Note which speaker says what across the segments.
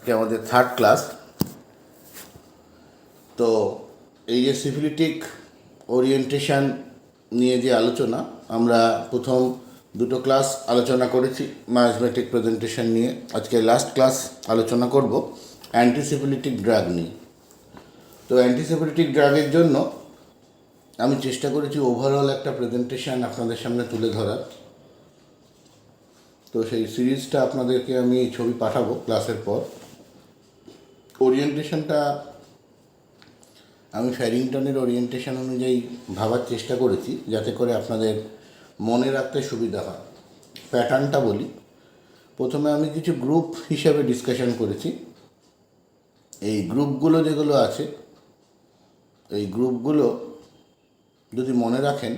Speaker 1: আজকে আমাদের third class. তো এই যে সিফিলিটিক ওরিয়েন্টেশন নিয়ে যে আলোচনা, আমরা প্রথম দুটো ক্লাস আলোচনা করেছি মায়াজমেটিক প্রেজেন্টেশন নিয়ে। আজকে লাস্ট ক্লাস আলোচনা করব অ্যান্টিসিফিলিটিক ড্রাগ নিয়ে। তো অ্যান্টিসিফিলিটিক ড্রাগের জন্য আমি চেষ্টা করেছি ওভারঅল একটা প্রেজেন্টেশন আপনাদের সামনে তুলে ধরার। তো সেই সিরিজটা আপনাদেরকে আমি ছবি পাঠাবো ক্লাসের পর। ওরিয়েন্টেশনটা আমি ফ্যারিংটনের ওরিয়েন্টেশন অনুযায়ী ভাবার চেষ্টা করেছি, যাতে করে আপনাদের মনে রাখতে সুবিধা হয়। প্যাটার্নটা বলি। প্রথমে আমি কিছু গ্রুপ হিসাবে ডিসকাশন করেছি। এই গ্রুপগুলো যেগুলো আছে, এই গ্রুপগুলো যদি মনে রাখেন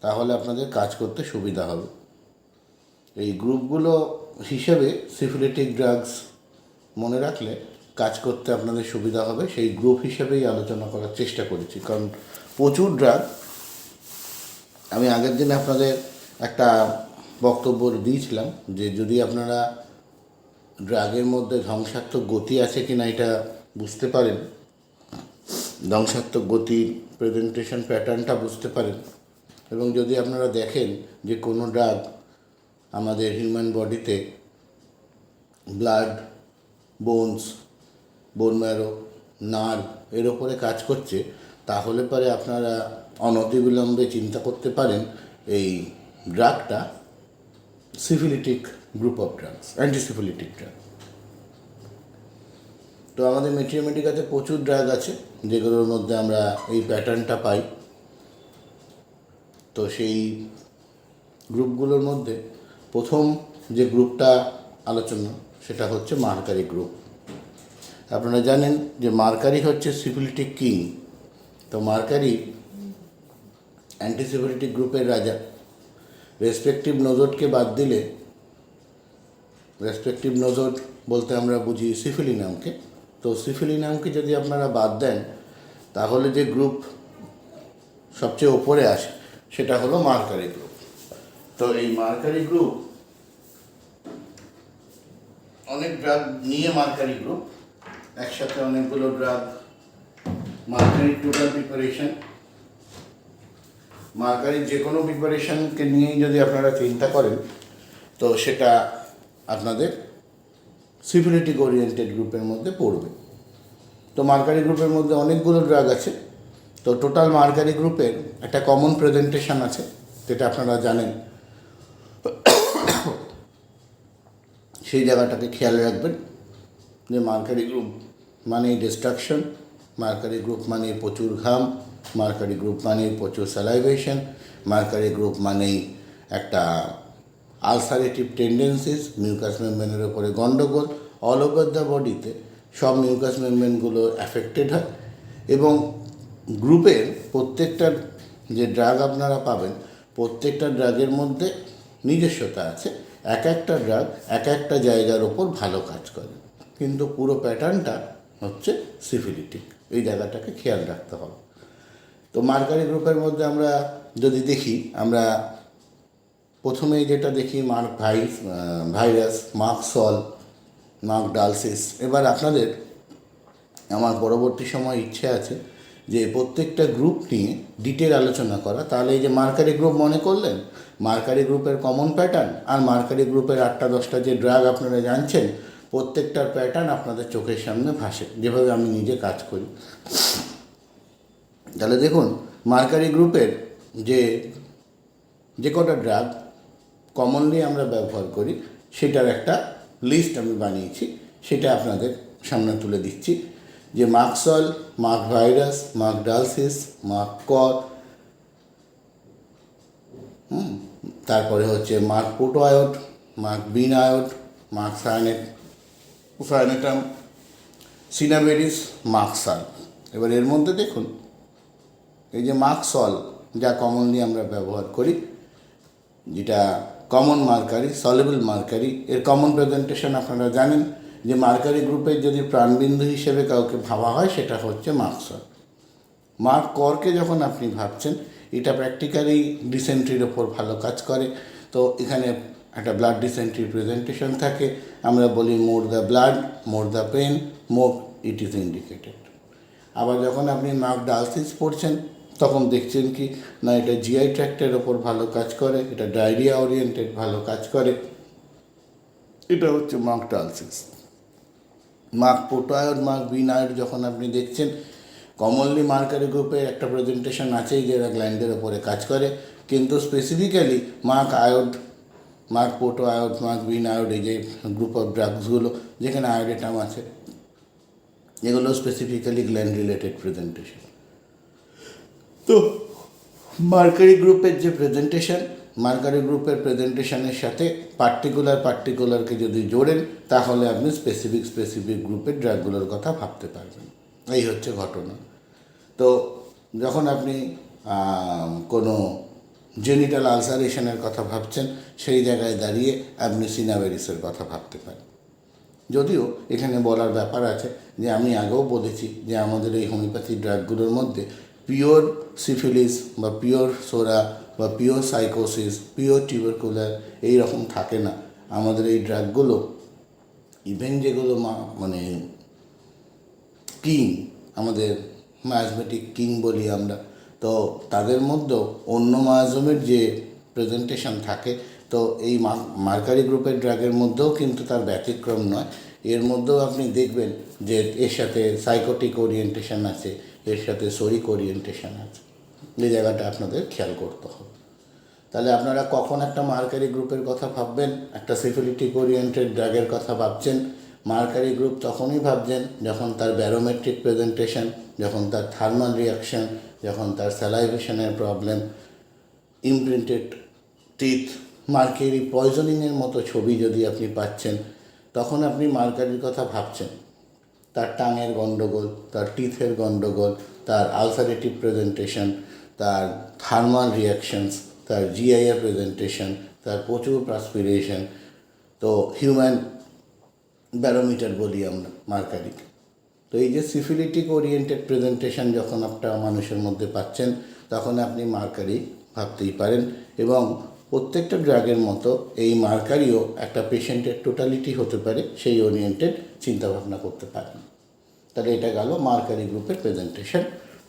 Speaker 1: তাহলে আপনাদের কাজ করতে সুবিধা হবে। এই গ্রুপগুলো হিসেবে সিফিলিটিক ড্রাগস মনে রাখলে কাজ করতে আপনাদের সুবিধা হবে। সেই গ্রুপ হিসেবেই আলোচনা করার চেষ্টা করেছি, কারণ প্রচুর ড্রাগ। আমি আগের দিন আপনাদের একটা বক্তব্য দিয়েছিলাম যে যদি আপনারা ড্রাগের মধ্যে ধ্বংসাত্মক গতি আছে কি না এটা বুঝতে পারেন, ধ্বংসাত্মক গতির প্রেজেন্টেশন প্যাটার্নটা বুঝতে পারেন, এবং যদি আপনারা দেখেন যে কোনো ড্রাগ আমাদের হিউম্যান বডিতে blood, bones, bone marrow, nerve এর ওপরে কাজ করছে, তাহলে পরে আপনারা অনতিবিলম্বে চিন্তা করতে পারেন এই ড্রাগটা syphilitic group of drugs, antisyphilitic drug. তো আমাদের মেট্রিওমেটিকাতে প্রচুর ড্রাগ আছে যেগুলোর মধ্যে আমরা এই প্যাটার্নটা পাই। তো সেই গ্রুপগুলোর মধ্যে প্রথম যে গ্রুপটা আলোচনা সেটা হচ্ছে মার্কারি গ্রুপ। আপনারা জানেন যে মার্কারি হচ্ছে সিফিলিটিক কিং। তো মার্কারি অ্যান্টিসিফিলিটিক গ্রুপের রাজা। রেসপেক্টিভ নোজোডকে বাদ দিলে, রেসপেক্টিভ নোজোড বলতে আমরা বুঝি সিফিলিনামকে, তো সিফিলিনামকে যদি আপনারা বাদ দেন তাহলে যে গ্রুপ সবচেয়ে ওপরে আসে সেটা হলো মার্কারি গ্রুপ। তো এই মার্কারি গ্রুপ অনেক ড্রাগ নিয়ে মার্কারি গ্রুপ, একসাথে অনেকগুলো ড্রাগ, মার্কারি টোটাল প্রিপারেশন, মার্কারির যে কোনো প্রিপারেশনকে নিয়েই যদি আপনারা চিন্তা করেন তো সেটা আপনাদের সিফিলিটিক ওরিয়েন্টেড গ্রুপের মধ্যে পড়বে। তো মার্কারি গ্রুপের মধ্যে অনেকগুলো ড্রাগ আছে। তো টোটাল মার্কারি গ্রুপের একটা কমন প্রেজেন্টেশন আছে, যেটা আপনারা জানেন। সেই জায়গাটাকে খেয়াল রাখবেন যে মার্কারি গ্রুপ মানে ডিস্ট্রাকশন, মার্কারি গ্রুপ মানে প্রচুর ঘাম, মার্কারি গ্রুপ মানে প্রচুর স্যালাইভেশন, মার্কারি গ্রুপ মানেই একটা আলসারেটিভ টেন্ডেন্সিস, মিউকাস মেমব্রেনের ওপরে গণ্ডগোল। অল ওভার দ্য বডিতে সব মিউকাস মেমব্রেনগুলো অ্যাফেক্টেড হয়, এবং গ্রুপের প্রত্যেকটা যে ড্রাগ আপনারা পাবেন প্রত্যেকটা ড্রাগের মধ্যে নিজস্বতা আছে। এক একটা ড্রাগ এক একটা জায়গার ওপর ভালো কাজ করে, কিন্তু পুরো প্যাটার্নটা হচ্ছে সিফিলিটিক। এই জায়গাটাকে খেয়াল রাখতে হবে। তো মার্কারি গ্রুপের মধ্যে আমরা যদি দেখি, আমরা প্রথমেই যেটা দেখি ভাইরাস, মার্ক সল, মার্ক ডালসিস। এবার আপনাদের আমার পরবর্তী সময় ইচ্ছে আছে যে প্রত্যেকটা গ্রুপ নিয়ে ডিটেল আলোচনা করা। তাহলে এই যে মার্কারি গ্রুপ মনে করলেন, মার্কারি গ্রুপের কমন প্যাটার্ন আর মার্কারি গ্রুপের 8-10টা যে ড্রাগ আপনারা জানছেন, প্রত্যেকটার প্যাটার্ন আপনাদের চোখের সামনে ভাসে, যেভাবে আমি নিজে কাজ করি। তাহলে দেখুন, মার্কারি গ্রুপের যে কটা ড্রাগ কমনলি আমরা ব্যবহার করি সেটার একটা লিস্ট আমি বানিয়েছি, সেটা আপনাদের সামনে তুলে দিচ্ছি। যে merc sol, mark virus, mark ডালসিস, mark কর, তারপরে হচ্ছে মার্ক পোটোআয়োড, মার্ক বিন আয়োড, মার্ক সায়ানেটাম, সিনাবেরিস, মার্ক সাল। এবার এর মধ্যে দেখুন, এই যে মার্ক সল যা কমনলি আমরা ব্যবহার করি, যেটা কমন মার্কারি, সলিবল মার্কারি, এর কমন প্রেজেন্টেশন আপনারা জানেন যে মার্কারি গ্রুপের যদি প্রাণবিন্দু হিসেবে কাউকে ভাবা হয় সেটা হচ্ছে মার্ক সল। মার্ক করকে যখন আপনি ভাবছেন, এটা প্র্যাকটিক্যালি ডিসেন্ট্রির ওপর ভালো কাজ করে। তো এখানে একটা ব্লাড ডিসেন্ট্রি প্রেজেন্টেশন থাকে, আমরা বলি more the blood, more the pain, more it is indicated. আবার যখন আপনি মার্কড আলসিস পড়ছেন তখন দেখছেন কি না এটা জিআই ট্র্যাক্টের ওপর ভালো কাজ করে, এটা ডায়রিয়া ওরিয়েন্টেড ভালো কাজ করে, এটা হচ্ছে মার্কড আলসিস। মার্ক পোটোআয়োড, মার্ক বিনায়োড যখন আপনি দেখছেন, কমনলি মার্কারি গ্রুপের একটা প্রেজেন্টেশন আছেই যেটা গ্ল্যান্ডের ওপরে কাজ করে, কিন্তু স্পেসিফিক্যালি মার্ক আয়োড, মার্ক পোটোআয়োড, মার্ক বিনায়োড, এই যে গ্রুপ অফ ড্রাগসগুলো যেখানে আয়োডেটাম আছে, এগুলো স্পেসিফিক্যালি গ্ল্যান্ড রিলেটেড প্রেজেন্টেশন। তো মার্কারি গ্রুপের যে প্রেজেন্টেশন, মার্কারি গ্রুপের প্রেজেন্টেশনের সাথে পার্টিকুলারকে যদি জোড়েন তাহলে আপনি স্পেসিফিক গ্রুপের ড্রাগগুলোর কথা ভাবতে পারবেন। এই হচ্ছে ঘটনা। তো যখন আপনি কোনো জেনিটাল আলসারেশনের কথা ভাবছেন, সেই জায়গায় দাঁড়িয়ে আপনি সিনাভেরিসের কথা ভাবতে পারেন। যদিও এখানে বলার ব্যাপার আছে যে আমি আগেও বলেছি যে আমাদের এই হোমিওপ্যাথি ড্রাগগুলোর মধ্যে পিওর সিফিলিস বা পিওর সোরা বা পিওর সাইকোসিস, পিওর টিউবারকুলার এই রকম থাকে না। আমাদের এই ড্রাগগুলো ইভেন যেগুলো মানে কিং, আমাদের মায়াজমেটিক কিং বলি আমরা, তো তাদের মধ্যেও অন্য মায়াজমের যে প্রেজেন্টেশন থাকে, তো এই মার্কারি গ্রুপের ড্রাগের মধ্যেও কিন্তু তার ব্যতিক্রম নয়। এর মধ্যেও আপনি দেখবেন যে এর সাথে সাইকোটিক ওরিয়েন্টেশন আছে, এর সাথে সোরিক ওরিয়েন্টেশন আছে। এই জায়গাটা আপনাদের খেয়াল করতে হবে। তাহলে আপনারা কখন একটা মার্কারি গ্রুপের কথা ভাববেন, একটা সিফিলিটিক ওরিয়েন্টেড ড্রাগের কথা ভাবছেন, মার্কারি গ্রুপ তখনই ভাবছেন যখন তার ব্যারোমেট্রিক প্রেজেন্টেশন, যখন তার থার্মাল রিয়াকশন, যখন তার স্যালাইভেশনের প্রবলেম, ইমপ্রিন্টেড টিথ, মার্কারি পয়জনিংয়ের মতো ছবি যদি আপনি পাচ্ছেন, তখন আপনি মার্কারির কথা ভাবছেন। তার টাঙের গণ্ডগোল, তার টিথের গণ্ডগোল, তার আলসারেটিভ প্রেজেন্টেশন, তার থার্মাল রিয়াকশনস, তার জিআইএর প্রেজেন্টেশন, তার প্রচুর ট্রান্সপিরেশন, তো হিউম্যান ব্যারোমিটার বলি আমরা মার্কারিকে। তো এই যে সিফিলিটিক ওরিয়েন্টেড প্রেজেন্টেশন যখন একটা মানুষের মধ্যে পাচ্ছেন, তখন আপনি মার্কারি ভাবতেই পারেন। এবং প্রত্যেকটা ড্রাগের মতো এই মার্কারিও একটা পেশেন্টের টোটালিটি হতে পারে, সেই ওরিয়েন্টেড চিন্তাভাবনা করতে পারেন। তাহলে এটা গেল মার্কারি গ্রুপের প্রেজেন্টেশন।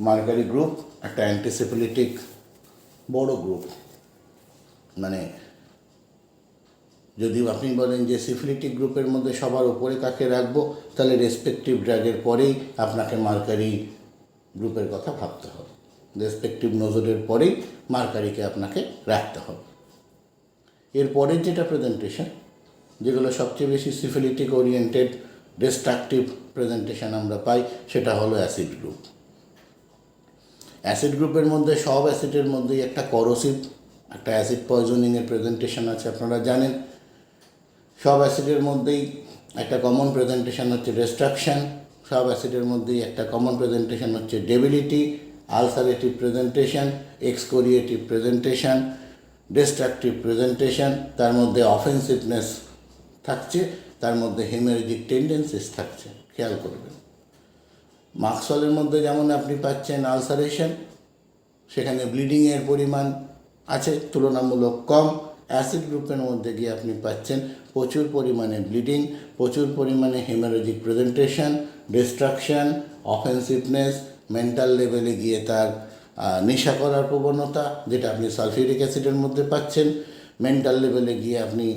Speaker 1: মার্কারি গ্রুপ একটা অ্যান্টিসিফিলিটিক বড় গ্রুপ। মানে যদি আপনি বলেন যে সিফিলিটিক গ্রুপের মধ্যে সবার উপরে কাকে রাখবো, তাহলে রেসপেক্টিভ ড্রাগের পরেই আপনাকে মার্কারি গ্রুপের কথা ভাবতে হবে। রেসপেক্টিভ নজরের পরেই মার্কারিকে আপনাকে রাখতে হবে। এরপরের যেটা প্রেজেন্টেশন, যেগুলো সবচেয়ে বেশি সিফিলিটিক ওরিয়েন্টেড ডিস্ট্রাকটিভ প্রেজেন্টেশন আমরা পাই, সেটা হলো অ্যাসিড গ্রুপ। অ্যাসিড গ্রুপের মধ্যে সব অ্যাসিডের মধ্যেই একটা করোসিভ, একটা অ্যাসিড পয়জনিংয়ের প্রেজেন্টেশন আছে, আপনারা জানেন। সব অ্যাসিডের মধ্যেই একটা কমন প্রেজেন্টেশন হচ্ছে ডিস্ট্রাকশন, সব অ্যাসিডের মধ্যেই একটা কমন প্রেজেন্টেশন হচ্ছে debility, ulcerative presentation, excoriative presentation, destructive presentation, তার মধ্যে অফেন্সিভনেস থাকছে, তার মধ্যে হেমারেজিক টেন্ডেন্সিস থাকছে। খেয়াল করবেন মার্কসলের মধ্যে যেমন আপনি পাচ্ছেন আলসারেশন, সেখানে ব্লিডিংয়ের পরিমাণ আছে তুলনামূলক কম। অ্যাসিড গ্রুপের মধ্যে গিয়ে আপনি পাচ্ছেন প্রচুর পরিমাণে ব্লিডিং, প্রচুর পরিমাণে হেমারেজিক প্রেজেন্টেশন, ডিস্ট্রাকশন, অফেন্সিভনেস, মেন্টাল লেভেলে গিয়ে তার নেশা করার প্রবণতা, যেটা আপনি সালফিউরিক অ্যাসিডের মধ্যে পাচ্ছেন। মেন্টাল লেভেলে গিয়ে আপনি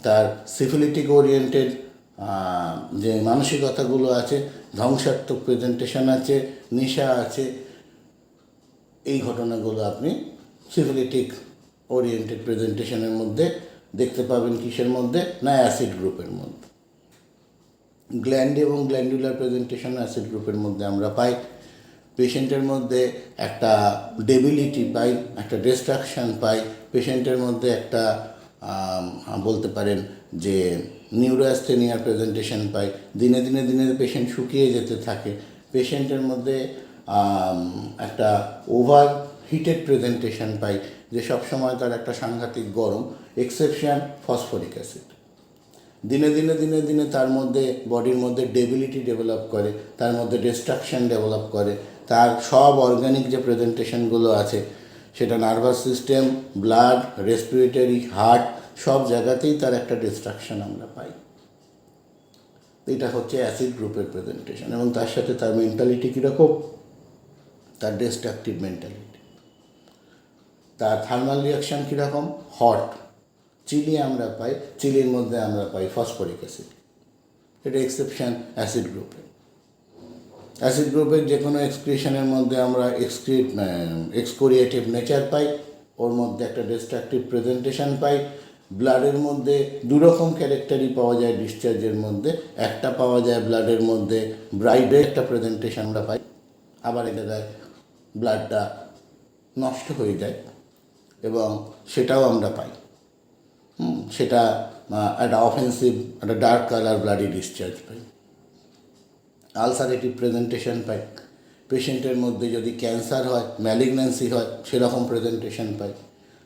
Speaker 1: তার সিফিলিটিক ওরিয়েন্টেড যে মানসিকতাগুলো আছে, ধ্বংসাত্মক প্রেজেন্টেশন আছে, নেশা আছে, এই ঘটনাগুলো আপনি সিফিলিটিক ওরিয়েন্টেড প্রেজেন্টেশনের মধ্যে দেখতে পাবেন। কিসের মধ্যে? না, অ্যাসিড গ্রুপের মধ্যে। গ্ল্যান্ড এবং গ্ল্যান্ডুলার প্রেজেন্টেশন অ্যাসিড গ্রুপের মধ্যে আমরা পাই। পেশেন্টের মধ্যে একটা ডেবিলিটি পাই, একটা ডিস্ট্রাকশান পাই, পেশেন্টের মধ্যে একটা বলতে পারেন যে নিউরোঅ্যাস্থেনিয়ার প্রেজেন্টেশন পাই। দিনে দিনে পেশেন্ট শুকিয়ে যেতে থাকে। পেশেন্টের মধ্যে একটা ওভার হিটেড প্রেজেন্টেশন পাই, যে সবসময় তার একটা সাংঘাতিক গরম, এক্সেপশন ফসফরিক অ্যাসিড। দিনে দিনে তার মধ্যে বডির মধ্যে ডেবিলিটি ডেভেলপ করে, তার মধ্যে ডিস্ট্রাকশন ডেভেলপ করে, তার সব অর্গানিক যে প্রেজেন্টেশনগুলো আছে, সেটা nervous system, blood, respiratory, heart, সব জায়গাতেই তার একটা ডিস্ট্রাকশন আমরা পাই। এটা হচ্ছে অ্যাসিড গ্রুপের প্রেজেন্টেশন, এবং তার সাথে তার মেন্টালিটি কীরকম, তার ডিস্ট্রাকটিভ মেন্টালিটি। তার থার্মাল রিয়াকশান কীরকম, হট। চিলি আমরা পাই, চিলির মধ্যে আমরা পাই ফসফরিক অ্যাসিড। এটা এক্সেপশন অ্যাসিড গ্রুপের। অ্যাসিড গ্রুপের যে কোনো এক্সক্রিশনের মধ্যে আমরা এক্সকোরিয়েটিভ নেচার পাই, ওর মধ্যে একটা ডিস্ট্রাকটিভ প্রেজেন্টেশন পাই। ব্লাডের মধ্যে দুরকম ক্যারেক্টারই পাওয়া যায় ডিসচার্জের মধ্যে। একটা পাওয়া যায় ব্লাডের মধ্যে ব্রাইটের একটা প্রেজেন্টেশন আমরা পাই, আবার এটা যায় ব্লাডটা নষ্ট হয়ে যায়, এবং সেটাও আমরা পাই। সেটা একটা অফেন্সিভ, একটা ডার্ক কালার ব্লাডি ডিসচার্জ পাই। আলসারেটিভ প্রেজেন্টেশন পাই। পেশেন্টের মধ্যে যদি ক্যান্সার হয়, ম্যালিগন্যান্সি হয়, সেরকম প্রেজেন্টেশন পাই।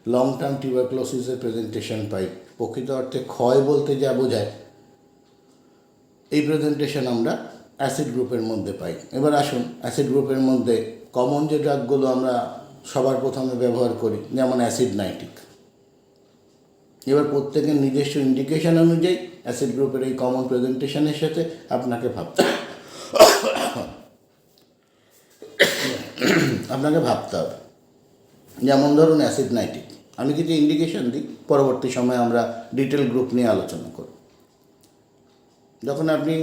Speaker 1: লং টার্ম টিউবারক্লোসিসের প্রেজেন্টেশন পাই। প্রকৃত অর্থে ক্ষয় বলতে যা বোঝায়, এই প্রেজেন্টেশন আমরা অ্যাসিড গ্রুপের মধ্যে পাই। এবার আসুন, অ্যাসিড গ্রুপের মধ্যে কমন যে ড্রাগগুলো আমরা সবার প্রথমে ব্যবহার করি, যেমন অ্যাসিড নাইট্রিক। এবার প্রত্যেকের নিজস্ব ইন্ডিকেশন অনুযায়ী অ্যাসিড গ্রুপের এই কমন প্রেজেন্টেশনের সাথে আপনাকে ভাবতে হবে। যেমন ধরুন অ্যাসিড নাইট্রিক, আমি কিছু ইন্ডিকেশন দিই, পরবর্তী সময়ে আমরা ডিটেল গ্রুপ নিয়ে আলোচনা করব। যখন আপনি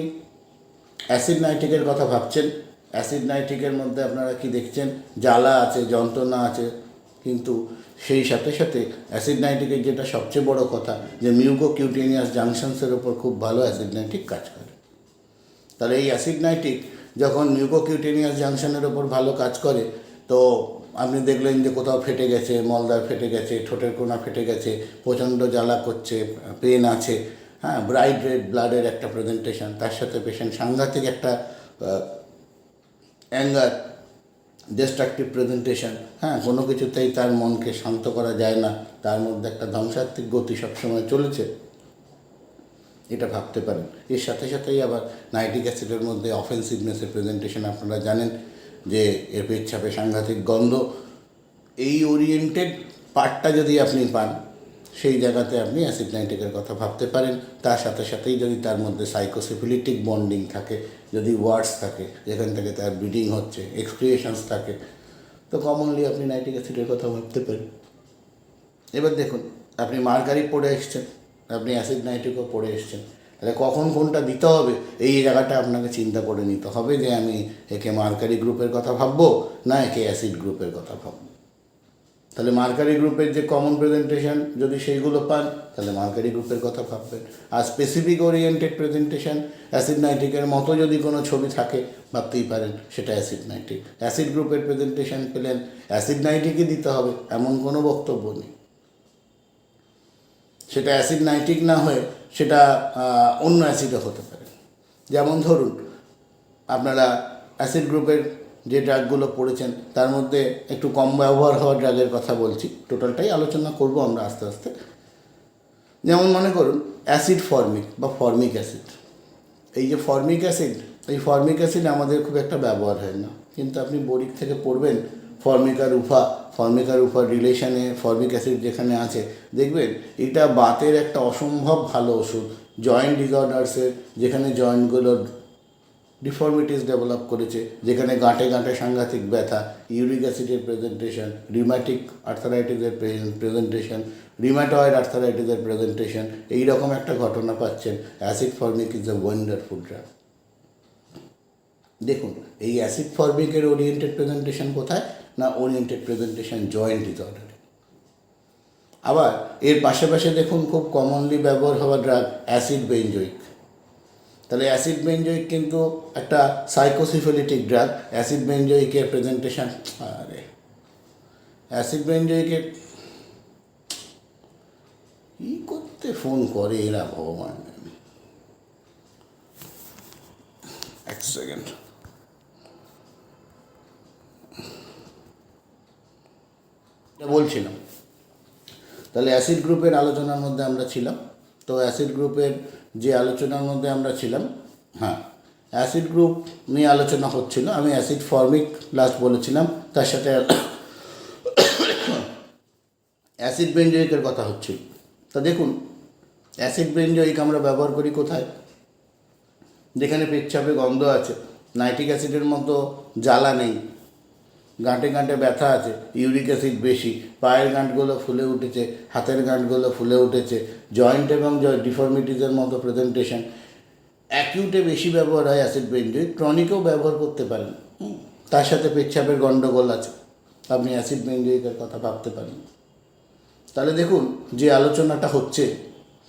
Speaker 1: অ্যাসিড নাইট্রিকের কথা ভাবছেন, অ্যাসিড নাইট্রিকের মধ্যে আপনারা কি দেখছেন, জ্বালা আছে, যন্ত্রণা আছে, কিন্তু সেই সাথে সাথে অ্যাসিড নাইট্রিকের যেটা সবচেয়ে বড় কথা, যে মিউকোকিউটেনিয়াস জাংশনসের ওপর খুব ভালো অ্যাসিড নাইট্রিক কাজ করে। তাহলে এই অ্যাসিড নাইট্রিক যখন মিউকোকিউটেনিয়াস জাংশনের ওপর ভালো কাজ করে, তো আপনি দেখলেন যে কোথাও ফেটে গেছে, মলদ্বার ফেটে গেছে, ঠোঁটের কোনা ফেটে গেছে, প্রচণ্ড জ্বালা করছে, পেন আছে, হ্যাঁ, ব্রাইট রেড ব্লাডের একটা প্রেজেন্টেশন, তার সাথে পেশেন্ট সাংঘাতিক একটা অ্যাঙ্গার, ডিস্ট্রাকটিভ প্রেজেন্টেশন, হ্যাঁ, কোনো কিছুতেই তার মনকে শান্ত করা যায় না, তার মধ্যে একটা ধ্বংসাত্মক গতি সবসময় চলেছে, এটা ভাবতে পারেন। এর সাথে সাথেই আবার নাইট্রিক অ্যাসিডের মধ্যে অফেন্সিভনেসের প্রেজেন্টেশন, আপনারা জানেন যে এর পেচ্ছাপে সাংঘাতিক গন্ধ। এই ওরিয়েন্টেড পার্টটা যদি আপনি পান, সেই জায়গাতে আপনি অ্যাসিড নাইট্রিকের কথা ভাবতে পারেন। তার সাথে সাথেই যদি তার মধ্যে সাইকোসিফিলিটিক বন্ডিং থাকে, যদি ওয়ার্ডস থাকে যেখান থেকে তার ব্লিডিং হচ্ছে, এক্সক্রিয়েশনস থাকে, তো কমনলি আপনি নাইট্রিক অ্যাসিডের কথা ভাবতে পারেন। এবার দেখুন, আপনি মার্গারি পড়ে এসছেন, আপনি অ্যাসিড নাইট্রিকও পড়ে এসছেন, তাহলে কখন কোনটা দিতে হবে এই জায়গাটা আপনাকে চিন্তা করে নিতে হবে, যে আমি একে মার্কারি গ্রুপের কথা ভাববো না একে অ্যাসিড গ্রুপের কথা ভাববো। তাহলে মার্কারি গ্রুপের যে কমন প্রেজেন্টেশন যদি সেইগুলো পান, তাহলে মার্কারি গ্রুপের কথা ভাববেন। আর স্পেসিফিক ওরিয়েন্টেড প্রেজেন্টেশন অ্যাসিড নাইট্রিকের মতো যদি কোনো ছবি থাকে, ভাবতেই পারেন সেটা অ্যাসিড নাইট্রিক। অ্যাসিড গ্রুপের প্রেজেন্টেশন পেলেন, অ্যাসিড নাইট্রিকই দিতে হবে এমন কোনো বক্তব্য নেই। সেটা অ্যাসিড নাইট্রিক না হয়ে সেটা অন্য অ্যাসিডও হতে পারে। যেমন ধরুন, আপনারা অ্যাসিড গ্রুপের যে ড্রাগগুলো পড়েছেন তার মধ্যে একটু কম ব্যবহার হওয়া ড্রাগের কথা বলছি, টোটালটাই আলোচনা করব আমরা আস্তে আস্তে। যেমন মনে করুন অ্যাসিড ফর্মিক বা ফর্মিক অ্যাসিড। এই যে ফর্মিক অ্যাসিড, এই ফর্মিক অ্যাসিড আমাদের খুব একটা ব্যবহার হয় না, কিন্তু আপনি বোরিক থেকে পড়বেন ফর্মিক আর উফার রিলেশনে ফর্মিক অ্যাসিড যেখানে আছে, দেখবেন এটা বাতের একটা অসম্ভব ভালো ওষুধ। জয়েন্ট ডিসঅর্ডার্সের, যেখানে জয়েন্টগুলোর ডিফর্মিটিস ডেভেলপ করেছে, যেখানে গাঁটে গাঁটে সাংঘাতিক ব্যথা, ইউরিক অ্যাসিডের প্রেজেন্টেশন, রিম্যাটিক আর্থারাইটিসের প্রেজেন্টেশন, রিম্যাটয়েড আর্থারাইটিসের প্রেজেন্টেশন, এইরকম একটা ঘটনা পাচ্ছেন। Acid formic is a wonderful drug. দেখুন, এই অ্যাসিড ফর্মিকের ওরিয়েন্টেড প্রেজেন্টেশন কোথায় না, ওরিয়েন্টেড প্রেজেন্টেশন জয়েন্ট ডিসঅর্ডারে। আবার এর পাশে দেখুন খুব কমনলি ব্যবহার হওয়া ড্রাগ অ্যাসিড বেঞ্জোইক। তাহলে অ্যাসিড বেঞ্জোইক কিন্তু একটা সাইকোসিফিলিটিক ড্রাগ। অ্যাসিড বেঞ্জোইকের প্রেজেন্টেশন, অ্যাসিড বেঞ্জোইকের কী করতে ফোন করে এরা ভগবান। এক সেকেন্ড, বলছিলাম। তাহলে অ্যাসিড গ্রুপের আলোচনার মধ্যে আমরা ছিলাম। তো অ্যাসিড গ্রুপের যে আলোচনার মধ্যে আমরা ছিলাম, হ্যাঁ, অ্যাসিড গ্রুপ নিয়ে আলোচনা হচ্ছিল। আমি অ্যাসিড ফর্মিক লাস্ট বলেছিলাম, তার সাথে অ্যাসিড বেঞ্জোইকের কথা হচ্ছিল। তা দেখুন, অ্যাসিড বেঞ্জোইক আমরা ব্যবহার করি কোথায়? যেখানে পেচ্ছাপে গন্ধ আছে, নাইট্রিক অ্যাসিডের মতো জ্বালা নেই, গাঁটে গাঁটে ব্যথা আছে, ইউরিক অ্যাসিড বেশি, পায়ের গাঁটগুলো ফুলে উঠেছে, হাতের গাঁটগুলো ফুলে উঠেছে, জয়েন্ট এবং ডিফর্মিটিসের মতো প্রেজেন্টেশন, অ্যাকিউটে বেশি ব্যবহার হয় অ্যাসিড বেঞ্জোইক, ক্রনিকেও ব্যবহার করতে পারেন। তার সাথে পেচ্ছাপের গণ্ডগোল আছে, আপনি অ্যাসিড বেঞ্জোইকের কথা ভাবতে পারেন। তাহলে দেখুন, যে আলোচনাটা হচ্ছে,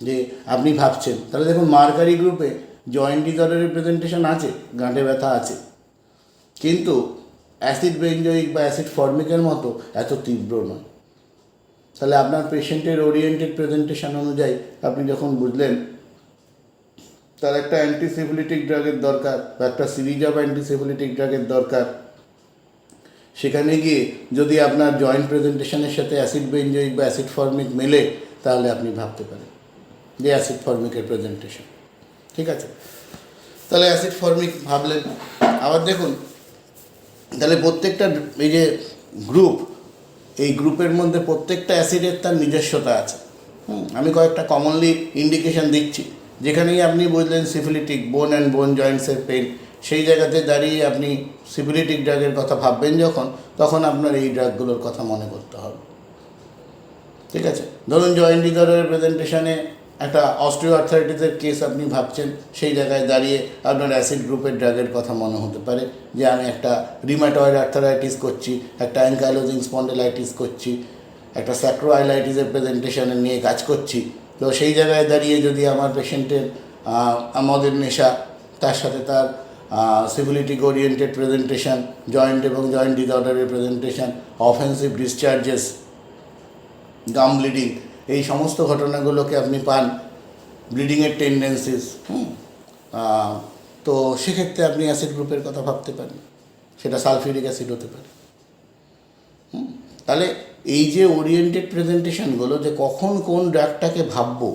Speaker 1: যে আপনি ভাবছেন, তাহলে দেখুন মার্কারি গ্রুপে জয়েন্ট ডিসঅর্ডারের প্রেজেন্টেশন আছে, গাঁটে ব্যথা আছে, কিন্তু অ্যাসিড বেঞ্জোইক বা অ্যাসিড ফর্মিকের মতো এত তীব্র নয়। তাহলে আপনার পেশেন্টের ওরিয়েন্টেড প্রেজেন্টেশন অনুযায়ী আপনি যখন বুঝলেন তার একটা অ্যান্টিসিফিলিটিক ড্রাগের দরকার বা একটা সিরিজ অফ অ্যান্টিসিফিলিটিক ড্রাগের দরকার, সেখানে গিয়ে যদি আপনার জয়েন্ট প্রেজেন্টেশনের সাথে অ্যাসিড বেঞ্জোইক বা অ্যাসিড ফর্মিক মেলে, তাহলে আপনি ভাবতে পারেন যে অ্যাসিড ফর্মিকের প্রেজেন্টেশন। ঠিক আছে, তাহলে অ্যাসিড ফর্মিক ভাবলেন। আবার দেখুন, তাহলে প্রত্যেকটা এই যে গ্রুপ, এই গ্রুপের মধ্যে প্রত্যেকটা অ্যাসিডের তার নিজস্বতা আছে। আমি কয়েকটা কমনলি ইন্ডিকেশন দিচ্ছি, যেখানেই আপনি বুঝলেন সিফিলিটিক বোন অ্যান্ড বোন জয়েন্টসের পেন, সেই জায়গাতে দাঁড়িয়ে আপনি সিফিলিটিক ড্রাগের কথা ভাববেন যখন, তখন আপনার এই ড্রাগগুলোর কথা মনে করতে হবে। ঠিক আছে, ধরুন জয়েন্ট ডিসঅর্ডারের প্রেজেন্টেশনে একটা অস্টিওআর্থ্রাইটিসের কেস আপনি ভাবছেন, সেই জায়গায় দাঁড়িয়ে আপনার অ্যাসিড গ্রুপের ড্রাগের কথা মনে হতে পারে, যে আমি একটা রিমাটয়েড আর্থারাইটিস করছি, একটা অ্যাঙ্কাইলোজিং স্পন্ডিলাইটিস করছি, একটা স্যাক্রোআইলাইটিসের প্রেজেন্টেশনে নিয়ে কাজ করছি। তো সেই জায়গায় দাঁড়িয়ে যদি আমার পেশেন্টের মদের নেশা, তার সাথে তার সিফিলিটিক ওরিয়েন্টেড প্রেজেন্টেশন, জয়েন্ট এবং জয়েন্ট ডিসঅর্ডারের প্রেজেন্টেশন, অফেন্সিভ ডিসচার্জেস, গাম ব্লিডিং, এই সমস্ত ঘটনাগুলোকে আপনি পান, ব্লিডিংয়ের টেন্ডেন্সিস, তো সেক্ষেত্রে আপনি অ্যাসিড গ্রুপের কথা ভাবতে পারেন, সেটা সালফিউরিক অ্যাসিড হতে পারে। তাহলে এই যে ওরিয়েন্টেড প্রেজেন্টেশনগুলো, যে কখন কোন ড্রাগটাকে ভাববো,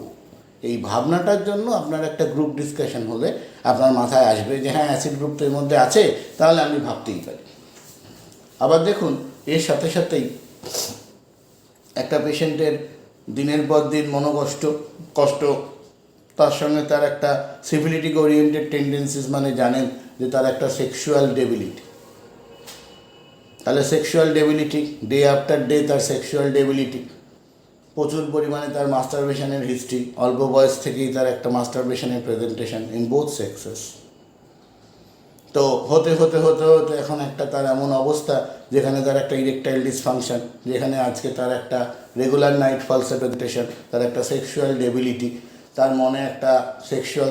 Speaker 1: এই ভাবনাটার জন্য আপনার একটা গ্রুপ ডিসকাশন হলে আপনার মাথায় আসবে যে হ্যাঁ, অ্যাসিড গ্রুপ তো এর মধ্যে আছে, তাহলে আমি ভাবতেই পারি। আবার দেখুন, এর সাথে সাথেই একটা পেশেন্টের দিনের পর দিন কষ্ট, তার সঙ্গে তার একটা সিফিলিটিক ওরিয়েন্টেড টেন্ডেন্সিস, মানে জানেন যে তার একটা সেক্সুয়াল ডেবিলিটি। তাহলে sexual debility, day after day তার সেক্সুয়াল ডেবিলিটি, প্রচুর পরিমাণে তার মাস্টারবেশনের হিস্ট্রি, অল্প বয়স থেকেই তার একটা মাস্টারবেশনের প্রেজেন্টেশন ইন বোথ সেক্সেস। তো হতে হতে হতে হতে এখন একটা তার এমন অবস্থা যেখানে তার একটা ইরেকটাইল ডিসফাংশন, যেখানে আজকে তার একটা রেগুলার নাইট ফালসে প্রেজেন্টেশন, তার একটা সেক্সুয়াল ডেবিলিটি, তার মনে একটা সেক্সুয়াল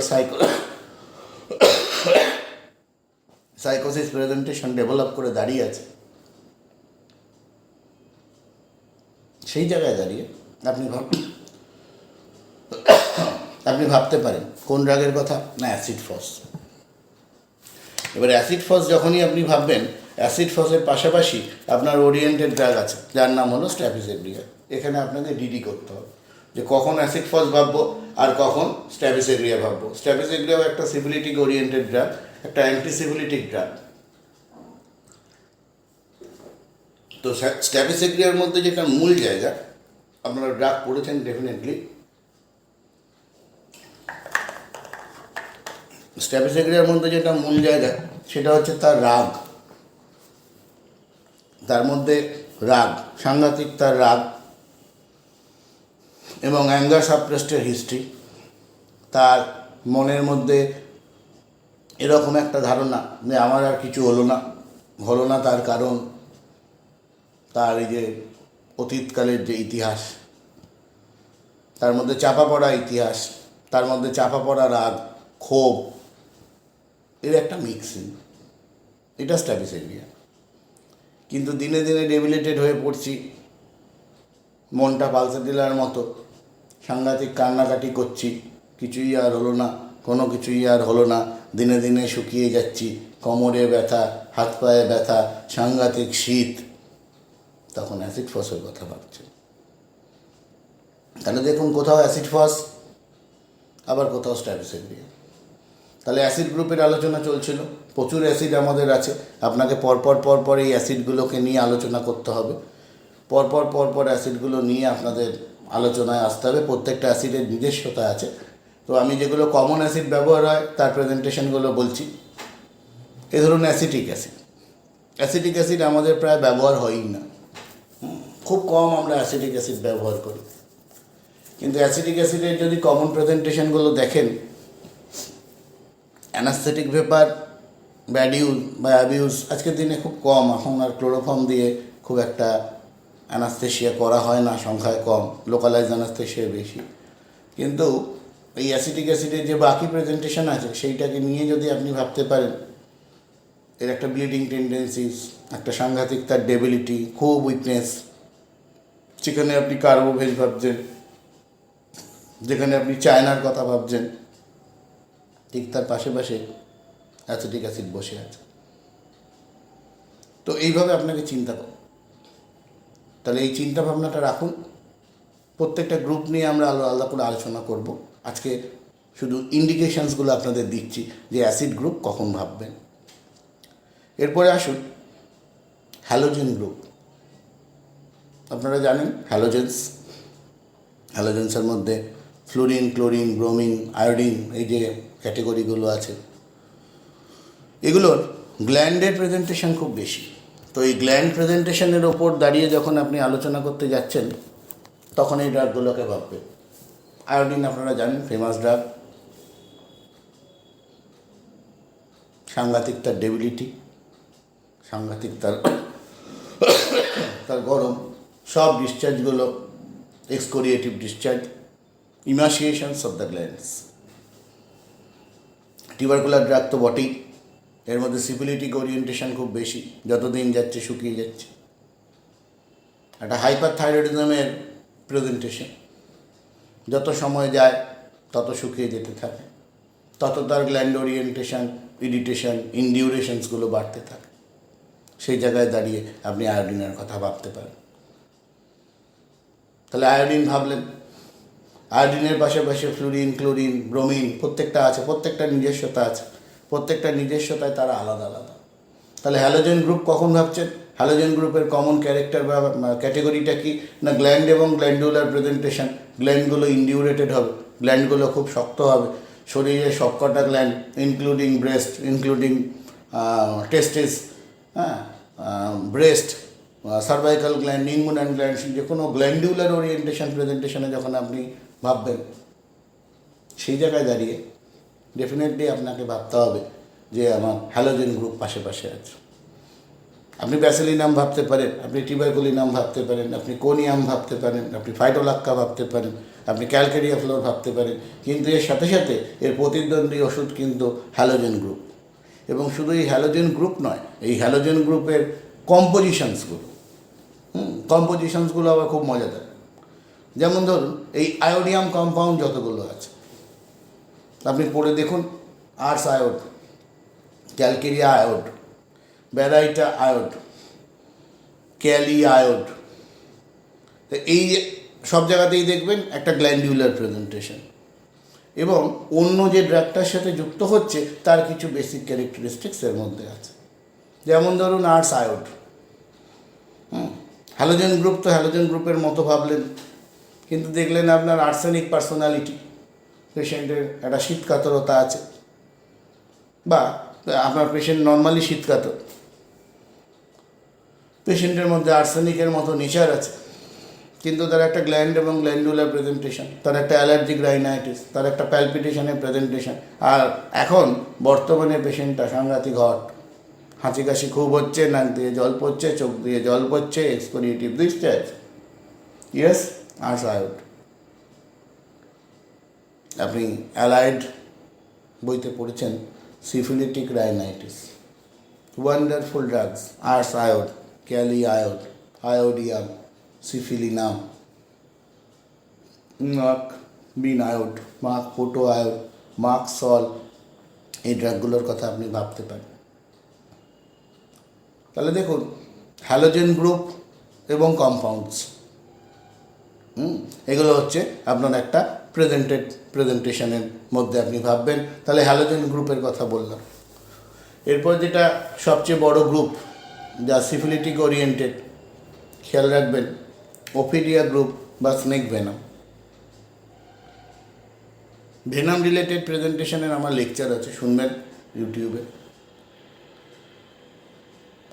Speaker 1: সাইকোসিস প্রেজেন্টেশন ডেভেলপ করে দাঁড়িয়ে আছে। সেই জায়গায় দাঁড়িয়ে আপনি ভাবতে পারেন কোন ড্রাগের কথা, না অ্যাসিড ফস। এবার অ্যাসিড ফস যখনই আপনি ভাববেন, অ্যাসিড ফসের পাশাপাশি আপনার ওরিয়েন্টেড ড্রাগ আছে যার নাম হলো স্ট্র্যাপিজেগ্রিয়া। এখানে আপনাকে ডিডি করতে হবে যে কখন অ্যাসিড ফস ভাববো আর কখন স্ট্র্যাপিজেগ্রিয়া ভাববো। স্ট্র্যাপিজেগ্রিয়াও একটা সিফিলিটিক ওরিয়েন্টেড ড্রাগ, একটা অ্যান্টিসিফিলিটিক ড্রাগ। তো স্ট্র্যাপিজেগ্রিয়ার মধ্যে যেটা মূল জায়গা, আপনারা ড্রাগ পড়েছেন ডেফিনেটলি, স্ট্র্যাপিজেগ্রিয়ার মধ্যে যেটা মূল জায়গা সেটা হচ্ছে তার রাগ। তার মধ্যে রাগ, সাংঘাতিক তার রাগ এবং অ্যাঙ্গার সাপ্রেসডের হিস্ট্রি। তার মনের মধ্যে এরকম একটা ধারণা যে আমার আর কিছু হলো না তার কারণ তার এই যে অতীতকালের যে ইতিহাস, তার মধ্যে চাপা পড়া ইতিহাস, তার মধ্যে চাপা পড়া রাগ, ক্ষোভ, এর একটা মিক্সিং, এটা স্ট্র্যাপিজেগ্রিয়া। কিন্তু দিনে দিনে ডেবিলিটেড হয়ে পড়ছি, মনটা পালসে দিলার মতো, সাংঘাতিক কান্নাকাটি করছি, কিছুই আর হলো না, কোনো কিছুই আর হলো না, দিনে দিনে শুকিয়ে যাচ্ছি, কোমরে ব্যথা, হাত পায়ে ব্যথা, সাংঘাতিক শীত, তখন অ্যাসিড ফসের কথা ভাবছে। তাহলে দেখুন, কোথাও অ্যাসিড ফস, আবার কোথাও স্ট্র্যাপিজেগ্রিয়া। তাহলে অ্যাসিড গ্রুপের আলোচনা চলছিল, প্রচুর অ্যাসিড আমাদের আছে, আপনাকে পরপর এই অ্যাসিডগুলোকে নিয়ে আলোচনা করতে হবে। পরপর অ্যাসিডগুলো নিয়ে আপনাদের আলোচনায় আসতে হবে। প্রত্যেকটা অ্যাসিডের নিজস্বতা আছে। তো আমি যেগুলো কমন অ্যাসিড ব্যবহার হয় তার প্রেজেন্টেশনগুলো বলছি। এ ধরুন অ্যাসিটিক অ্যাসিড। অ্যাসিটিক অ্যাসিড আমাদের প্রায় ব্যবহার হয়ই না, খুব কম আমরা অ্যাসিটিক অ্যাসিড ব্যবহার করি। কিন্তু অ্যাসিটিক অ্যাসিডের যদি কমন প্রেজেন্টেশনগুলো দেখেন, অ্যানাস্থেটিক ভেপার, ব্যাড ইউজ বা অ্যাবিউজ আজকের দিনে খুব কম। এখন আর ক্লোরোফর্ম দিয়ে খুব একটা অ্যানাস্থেশিয়া করা হয় না, সংখ্যায় কম, লোকালাইজ অ্যানাস্থেশিয়া বেশি। কিন্তু এই অ্যাসিটিক অ্যাসিডের যে বাকি প্রেজেন্টেশন আছে সেইটাকে নিয়ে যদি আপনি ভাবতে পারেন, এর একটা ব্লিডিং টেন্ডেন্সিস, একটা সাংঘাতিক তার ডেবিলিটি, খুব উইকনেস, যেখানে আপনি কার্বোভেজ ভাবছেন, যেখানে আপনি চায়নার কথা ভাবছেন, ঠিক তার পাশে পাশে অ্যাসিটিক অ্যাসিড বসে আছে। তো এইভাবে আপনাকে চিন্তা করুন। তাহলে এই চিন্তা ভাবনাটা রাখুন। প্রত্যেকটা গ্রুপ নিয়ে আমরা আলাদা করে আলোচনা করব। আজকে শুধু ইন্ডিকেশনসগুলো আপনাদের দিচ্ছি যে অ্যাসিড গ্রুপ কখন ভাববেন। এরপরে আসুন হ্যালোজেন গ্রুপ। আপনারা জানেন হ্যালোজেন্সের মধ্যে ফ্লোরিন, ক্লোরিন, ব্রোমিন, আয়োডিন, এই যে ক্যাটেগরিগুলো আছে, এগুলোর গ্ল্যান্ডের প্রেজেন্টেশন খুব বেশি। তো এই গ্ল্যান্ড প্রেজেন্টেশনের ওপর দাঁড়িয়ে যখন আপনি আলোচনা করতে যাচ্ছেন, তখন এই ড্রাগগুলোকে ভাববেন। আয়োডিন আপনারা জানেন ফেমাস ড্রাগ, সাংঘাতিক তার ডেবিলিটি, সাংঘাতিক তার গরম, সব ডিসচার্জগুলো excoriative discharge, emaciations of the glands. Tubercular drug তো বটেই, এর মধ্যে সিফিলিটিক ওরিয়েন্টেশন খুব বেশি, যতদিন যাচ্ছে শুকিয়ে যাচ্ছে। একটা হাইপার থাইরয়েডিজমের প্রেজেন্টেশন, যত সময় যায় তত শুকিয়ে যেতে থাকে, তত তার গ্ল্যান্ড ওরিয়েন্টেশন, ইরিটেশন, ইনডিউরেশনসগুলো বাড়তে থাকে। সেই জায়গায় দাঁড়িয়ে আপনি আয়োডিনের কথা ভাবতে পারেন। তাহলে আয়োডিন ভাবলেন, আয়োডিনের পাশাপাশি ফ্লোরিন, ক্লোরিন, ব্রোমিন প্রত্যেকটা আছে, প্রত্যেকটার নিজস্বতা আছে, প্রত্যেকটা নিজস্বতায় তারা আলাদা আলাদা। তাহলে হ্যালোজেন গ্রুপ কখন ভাবছেন? হ্যালোজেন গ্রুপের কমন ক্যারেক্টার বা ক্যাটেগরিটা কি না, গ্ল্যান্ড এবং গ্ল্যান্ডুলার প্রেজেন্টেশন। গ্ল্যান্ডগুলো ইনডিউরেটেড হবে, গ্ল্যান্ডগুলো খুব শক্ত হবে। শরীরের সবকটা gland including breast, including testis, breast, cervical gland, inguinal gland, যে কোনো গ্ল্যান্ডুলার ওরিয়েন্টেশন প্রেজেন্টেশনে যখন আপনি ভাববেন, সেই জায়গায় দাঁড়িয়ে ডেফিনেটলি আপনাকে ভাবতে হবে যে আমার হ্যালোজেন গ্রুপ পাশে পাশে আছে। আপনি ব্যাসিলিনাম ভাবতে পারেন, আপনি টিউবারকুলিনাম ভাবতে পারেন, আপনি কোনিয়াম ভাবতে পারেন, আপনি ফাইটোলাক্কা ভাবতে পারেন, আপনি ক্যালকেরিয়া ফ্লোর ভাবতে পারেন, কিন্তু এর সাথে সাথে এর প্রতিদ্বন্দ্বী ওষুধ কিন্তু হ্যালোজেন গ্রুপ। এবং শুধু এই হ্যালোজেন গ্রুপ নয়, এই হ্যালোজেন গ্রুপের কম্পোজিশনসগুলো আবার খুব মজাদার। যেমন ধরুন এই আয়োডিয়াম কম্পাউন্ড যতগুলো আছে আপনি পড়ে দেখুন, আর্স আয়োড, ক্যালকেরিয়া আয়োড, ব্যারাইটা আয়োড, ক্যালি আয়োড, এই সব জায়গাতেই দেখবেন একটা গ্ল্যান্ডুলার প্রেজেন্টেশন। এবং অন্য যে ড্রাগটার সাথে যুক্ত হচ্ছে তার কিছু বেসিক ক্যারেক্টারিস্টিক্স এর মধ্যে আছে। যেমন ধরুন আর্স আয়োড, হ্যালোজেন গ্রুপ তো হ্যালোজেন গ্রুপের মতো ভাবলেন, কিন্তু দেখলেন আপনার আর্সেনিক পার্সোনালিটি, পেশেন্টের একটা শীতকাতরতা আছে, বা আপনার পেশেন্ট নর্মালি শীতকাতর, পেশেন্টের মধ্যে আর্সেনিকের মতো নেচার আছে, কিন্তু তার একটা গ্ল্যান্ড এবং গ্ল্যান্ডুলার প্রেজেন্টেশন, তার একটা অ্যালার্জিক রাইনাইটিস, তার একটা প্যালপিটেশনের প্রেজেন্টেশন। আর এখন বর্তমানে পেশেন্টটা সাংঘাতিক হট, হাঁচি কাশি খুব হচ্ছে, নাক দিয়ে জল পড়ছে, চোখ দিয়ে জল পড়ছে, এক্সকোরিয়েটিভ ডিসচার্জ। ইয়েস, আর্স আয়োড। আপনি অ্যালাইড বইতে পড়েছেন syphilitic rhinitis, wonderful drugs, আর্স আয়োড, Kelly আয়োড, iodium, syphilinum, মাক বিন আয়োড, মাক পোটো আয়োড, মাক সল, এই ড্রাগগুলোর কথা আপনি ভাবতে পারেন। তাহলে দেখুন হ্যালোজেন গ্রুপ এবং কম্পাউন্ডস, এগুলো হচ্ছে আপনার একটা প্রেজেন্টেশনের মধ্যে আপনি ভাববেন। তাহলে হ্যালোজেন গ্রুপের কথা বললাম। এরপর যেটা সবচেয়ে বড় গ্রুপ যা সিফিলিটিক ওরিয়েন্টেড, খেয়াল রাখবেন ওফিডিয়া গ্রুপ বা স্নেক ভেনাম। ভেনাম রিলেটেড প্রেজেন্টেশনের আমার লেকচার আছে, শুনবেন ইউটিউবে।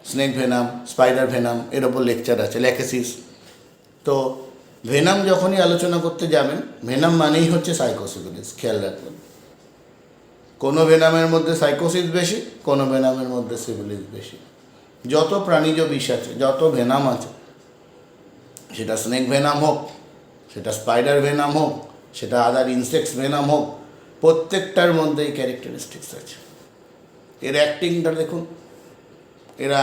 Speaker 1: স্নেক ভেনাম, স্পাইডার ভেনাম এর ওপর লেকচার আছে, ল্যাকেসিস। তো ভেনাম যখনই আলোচনা করতে যাবেন, ভেনাম মানেই হচ্ছে সাইকোসিফিলিস, খেয়াল রাখবেন। কোনো ভেনামের মধ্যে সাইকোসিস বেশি, কোনো ভেনামের মধ্যে সিফিলিস বেশি। যত প্রাণীজ বিষ আছে, যত ভেনাম আছে, সেটা স্নেক ভেনাম হোক, সেটা স্পাইডার ভেনাম হোক, সেটা আদার ইনসেক্টস ভেনাম হোক, প্রত্যেকটার মধ্যেই ক্যারেক্টারিস্টিক্স আছে। এর অ্যাক্টিংটা দেখুন, এরা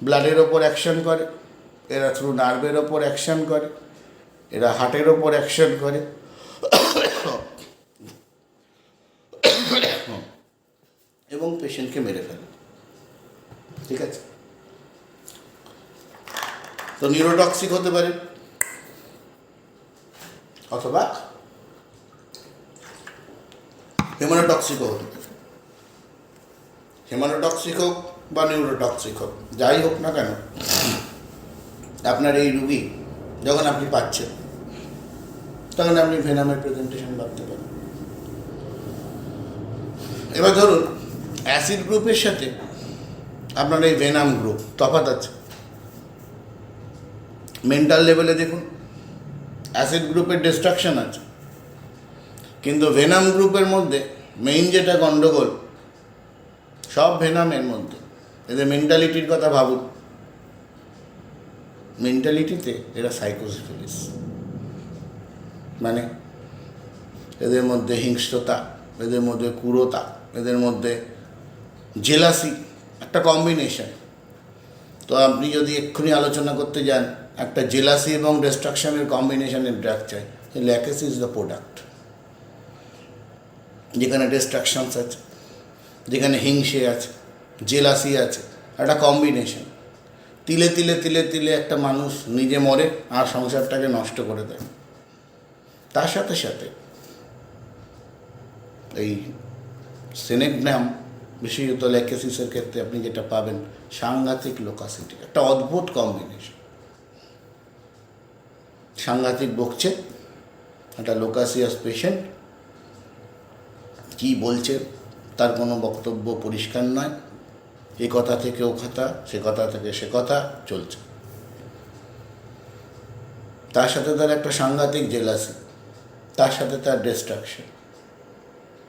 Speaker 1: ব্লাডের ওপর অ্যাকশন করে, এরা থ্রু নার্ভের ওপর অ্যাকশন করে, এরা হার্টের ওপর অ্যাকশন করে, এবং পেশেন্টকে মেরে ফেলে। ঠিক আছে? তো নিউরোটক্সিক হতে পারে, অথবা হেমানোটক্সিকও হতে পারে। হেমানোটক্সিক হোক বা নিউরোটক্সিক হোক, যাই হোক না কেন, আপনার এই রুগী যখন আপনি পাচ্ছেন, তখন আপনি ভেনামের প্রেজেন্টেশন ভাবতে পারেন। এবার ধরুন অ্যাসিড গ্রুপের সাথে আপনার এই ভেনাম গ্রুপ, তফাৎ আছে। মেন্টাল লেভেলে দেখুন, অ্যাসিড গ্রুপের ডিস্ট্রাকশন আছে, কিন্তু ভেনাম গ্রুপের মধ্যে মেইন যেটা গণ্ডগোল, সব ভেনামের মধ্যে এদের মেন্টালিটির কথা ভাবুন। মেন্টালিটিতে এরা সাইকোসিফিলিস, মানে এদের মধ্যে হিংস্রতা, এদের মধ্যে ক্রূরতা, এদের মধ্যে জেলাসি, একটা কম্বিনেশন। তো আপনি যদি এক্ষুনি আলোচনা করতে যান, একটা জেলাসি এবং ডিস্ট্রাকশনের কম্বিনেশনের ড্রাগ চাই, ল্যাকেসি ইজ দ্য প্রোডাক্ট। যেখানে ডিস্ট্রাকশনস আছে, যেখানে হিংসে আছে, জেলাসি আছে, একটা কম্বিনেশন। তিলে তিলে তিলে তিলে একটা মানুষ নিজে মরে আর সংসারটাকে নষ্ট করে দেয়। তার সাথে সাথে এই সেনেগনাম, বিশেষত ল্যাকেসিসের ক্ষেত্রে আপনি যেটা পাবেন, সাংঘাতিক লোকাসিটি, একটা অদ্ভুত কম্বিনেশন। সাংঘাতিক বকছে একটা লোকাসিয়াস পেশেন্ট, কী বলছে তার কোনো বক্তব্য পরিষ্কার নয়, এ কথা থেকে ও কথা, সে কথা থেকে সে কথা চলছে। তার সাথে তার একটা সাংঘাতিক জেলাসি, তার সাথে তার ডিস্ট্রাকশন,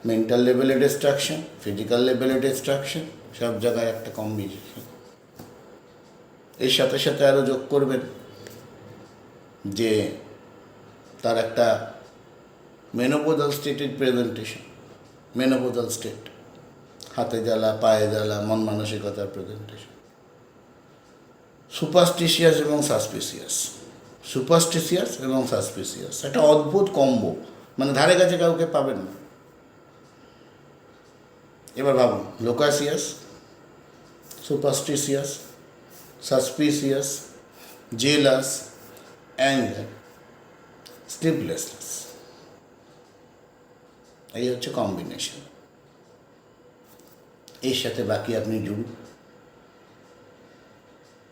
Speaker 1: মেন্টাল লেভেলে ডিস্ট্রাকশন, ফিজিক্যাল লেভেলে ডিস্ট্রাকশন, সব জায়গায় একটা কম্বিনেশন। এর সাথে সাথে আরও যোগ করবেন যে তার একটা মেনোপোজাল স্টেটের প্রেজেন্টেশন। মেনোপোজাল স্টেট, হাতে জ্বালা, পায়ে জ্বালা, মন মানসিকতার প্রেজেন্টেশন। সুপারস্টিশিয়াস এবং সাসপিসিয়াস, সুপারস্টিশিয়াস এবং সাসপিসিয়াস, একটা অদ্ভুত কম্বো, মানে ধারে কাছে কাউকে পাবেন না। এবার ভাবুন, loquacious, superstitious, suspicious, jealous, anger, sleeplessness, এই হচ্ছে কম্বিনেশন। এর সাথে বাকি আপনি জুড়ুন,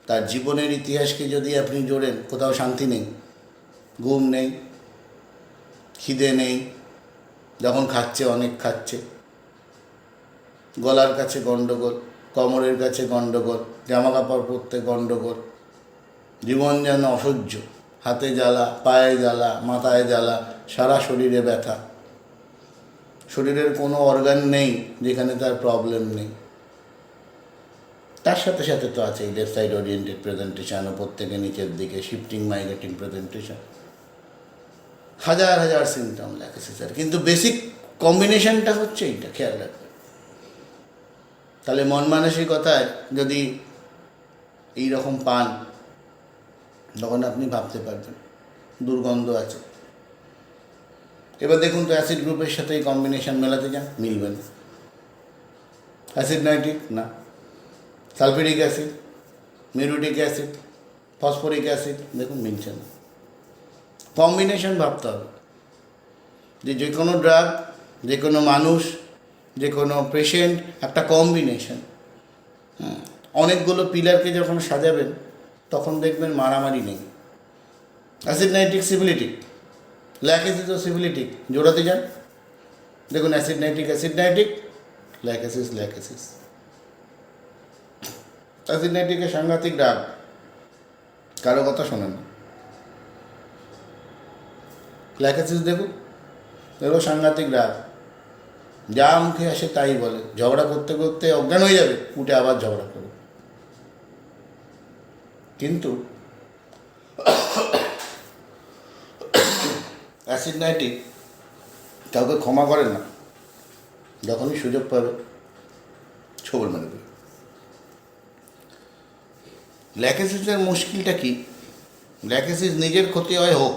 Speaker 1: তার জীবনের ইতিহাসকে যদি আপনি জোড়েন, কোথাও শান্তি নেই, ঘুম নেই, খিদে নেই, যখন খাচ্ছে অনেক খাচ্ছে, গলার কাছে গণ্ডগোল, কোমরের কাছে গণ্ডগোল, জামা কাপড় পরতে গণ্ডগোল, জীবন যেন অসহ্য, হাতে জ্বালা, পায়ে জ্বালা, মাথায় জ্বালা, সারা শরীরে ব্যথা। শরীরের কোনো অর্গান নেই যেখানে তার প্রবলেম নেই। তার সাথে সাথে তো আছে লেফট সাইড ওরিয়েন্টেড প্রেজেন্টেশন, ওপর থেকে নিচের দিকে শিফটিং মাইগ্রেটিং প্রেজেন্টেশন, হাজার হাজার সিমটম লেগেছে স্যার, কিন্তু বেসিক কম্বিনেশনটা হচ্ছে এইটা, খেয়াল রাখবেন। তাহলে মন মানসিকতায় যদি এই রকম পান, তখন আপনি ভাবতে পারবেন দুর্গন্ধ আছে। এবার দেখুন তো অ্যাসিড গ্রুপের সাথে এই কম্বিনেশন মেলাতে যান, মিলবে না। অ্যাসিড নাইট্রিক না, sulphuric acid, muriatic acid, phosphoric acid, দেখুন মিলছে না। কম্বিনেশন ভাবতে হবে যে কোনো ড্রাগ, যে কোনো মানুষ, যে কোনো পেশেন্ট একটা কম্বিনেশন। অনেকগুলো পিলারকে যখন সাজাবেন, তখন দেখবেন মারামারি নেই, অ্যাসিড নাইট্রিক সিভিলিটিক, ল্যাক অ্যাসিডও সিভিলিটিক, জোড়াতে যান দেখুন অ্যাসিড নাইট্রিক, ল্যাক অ্যাসিস। অ্যাসিড নাইট্রিকের সাংঘাতিক ডাক, কারো কথা শোনেন না। ল্যাক অ্যাসিস দেখুন, এরও সাংঘাতিক ডাক, যা মুখে আসে তাই বলে, ঝগড়া করতে করতে অজ্ঞান হয়ে যাবে, উঠে আবার ঝগড়া করবে। কিন্তু অ্যাসিড নাইট্রিক কাউকে ক্ষমা করে না, যখনই সুযোগ পাবে ছবল মেরে দেবে। ল্যাক অ্যাসিসের মুশকিলটা কি? ল্যাক অ্যাসিস নিজের ক্ষতি হয় হোক,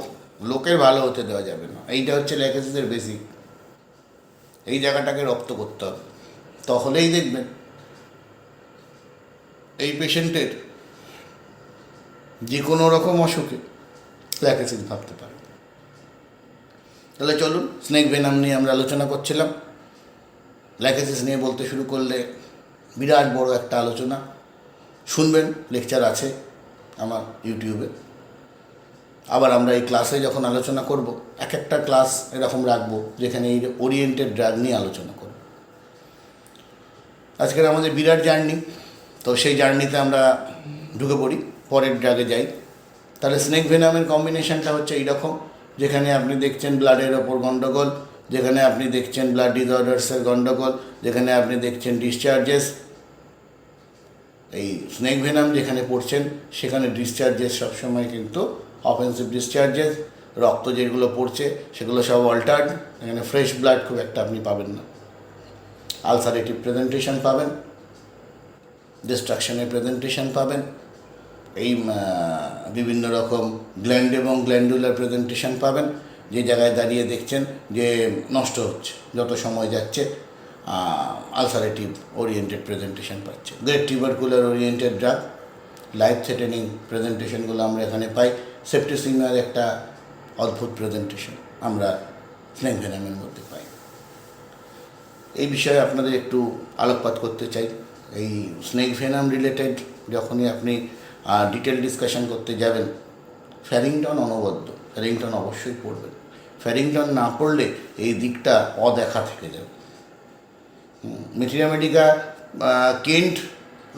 Speaker 1: লোকের ভালো হতে দেওয়া যাবে না। এইটা হচ্ছে ল্যাক অ্যাসিসের বেসিক। এই জায়গাটাকে রপ্ত করতে হবে, তাহলেই দেখবেন এই পেশেন্টের যে কোনো রকম অসুখে ল্যাক অ্যাসিস ভাবতে পারে। তাহলে চলুন, স্নেক ভেনাম নিয়ে আমরা আলোচনা করছিলাম। ল্যাক অ্যাসিস নিয়ে বলতে শুরু করলে বিরাট বড় একটা আলোচনা। শুনবেন, লেকচার আছে আমার ইউটিউবে। আবার আমরা এই ক্লাসে যখন আলোচনা করব, এক একটা ক্লাস এরকম রাখবো যেখানে এই ওরিয়েন্টেড ড্রাগ নিয়ে আলোচনা করব। আজকের আমাদের বিরাট জার্নি, তো সেই জার্নিতে আমরা ঢুকে পড়ি, পরের ড্রাগে যাই। তাহলে স্নেক ভেনামের কম্বিনেশনটা হচ্ছে এইরকম, যেখানে আপনি দেখছেন ব্লাডের ওপর গণ্ডগোল, যেখানে আপনি দেখছেন ব্লাড ডিসঅর্ডার্সের গণ্ডগোল, যেখানে আপনি দেখছেন ডিসচার্জেস। এই স্নেক ভেনাম যেখানে পড়ছেন সেখানে ডিসচার্জেস সবসময় কিন্তু অফেন্সিভ ডিসচার্জেস, রক্ত যেগুলো পড়ছে সেগুলো সব অল্টার্ড, এখানে ফ্রেশ ব্লাড খুব একটা আপনি পাবেন না। আলসারেটিভ প্রেজেন্টেশন পাবেন, ডিস্ট্রাকশনের প্রেজেন্টেশন পাবেন, এই বিভিন্ন রকম গ্ল্যান্ড এবং গ্ল্যান্ডুলার প্রেজেন্টেশন পাবেন, যে জায়গায় দাঁড়িয়ে দেখছেন যে নষ্ট হচ্ছে, যত সময় যাচ্ছে আলসারেটিভ ওরিয়েন্টেড প্রেজেন্টেশন পাচ্ছে। Great tubercular oriented drug, life threatening প্রেজেন্টেশনগুলো আমরা এখানে পাই। সেপ্টিসিমিয়ার একটা অদ্ভুত প্রেজেন্টেশন আমরা স্নেক ভেনামের মধ্যে পাই। এই বিষয়ে আপনাদের একটু আলোকপাত করতে চাই। এই স্নেক ভেনাম রিলেটেড যখনই আপনি ডিটেল ডিসকাশন করতে যাবেন, ফ্যারিংটন অনবদ্য, ফ্যারিংটন অবশ্যই পড়বেন। ফ্যারিংটন না পড়লে এই দিকটা অদেখা থেকে যাবে। মেটেরিয়া মেডিকা কেন্ট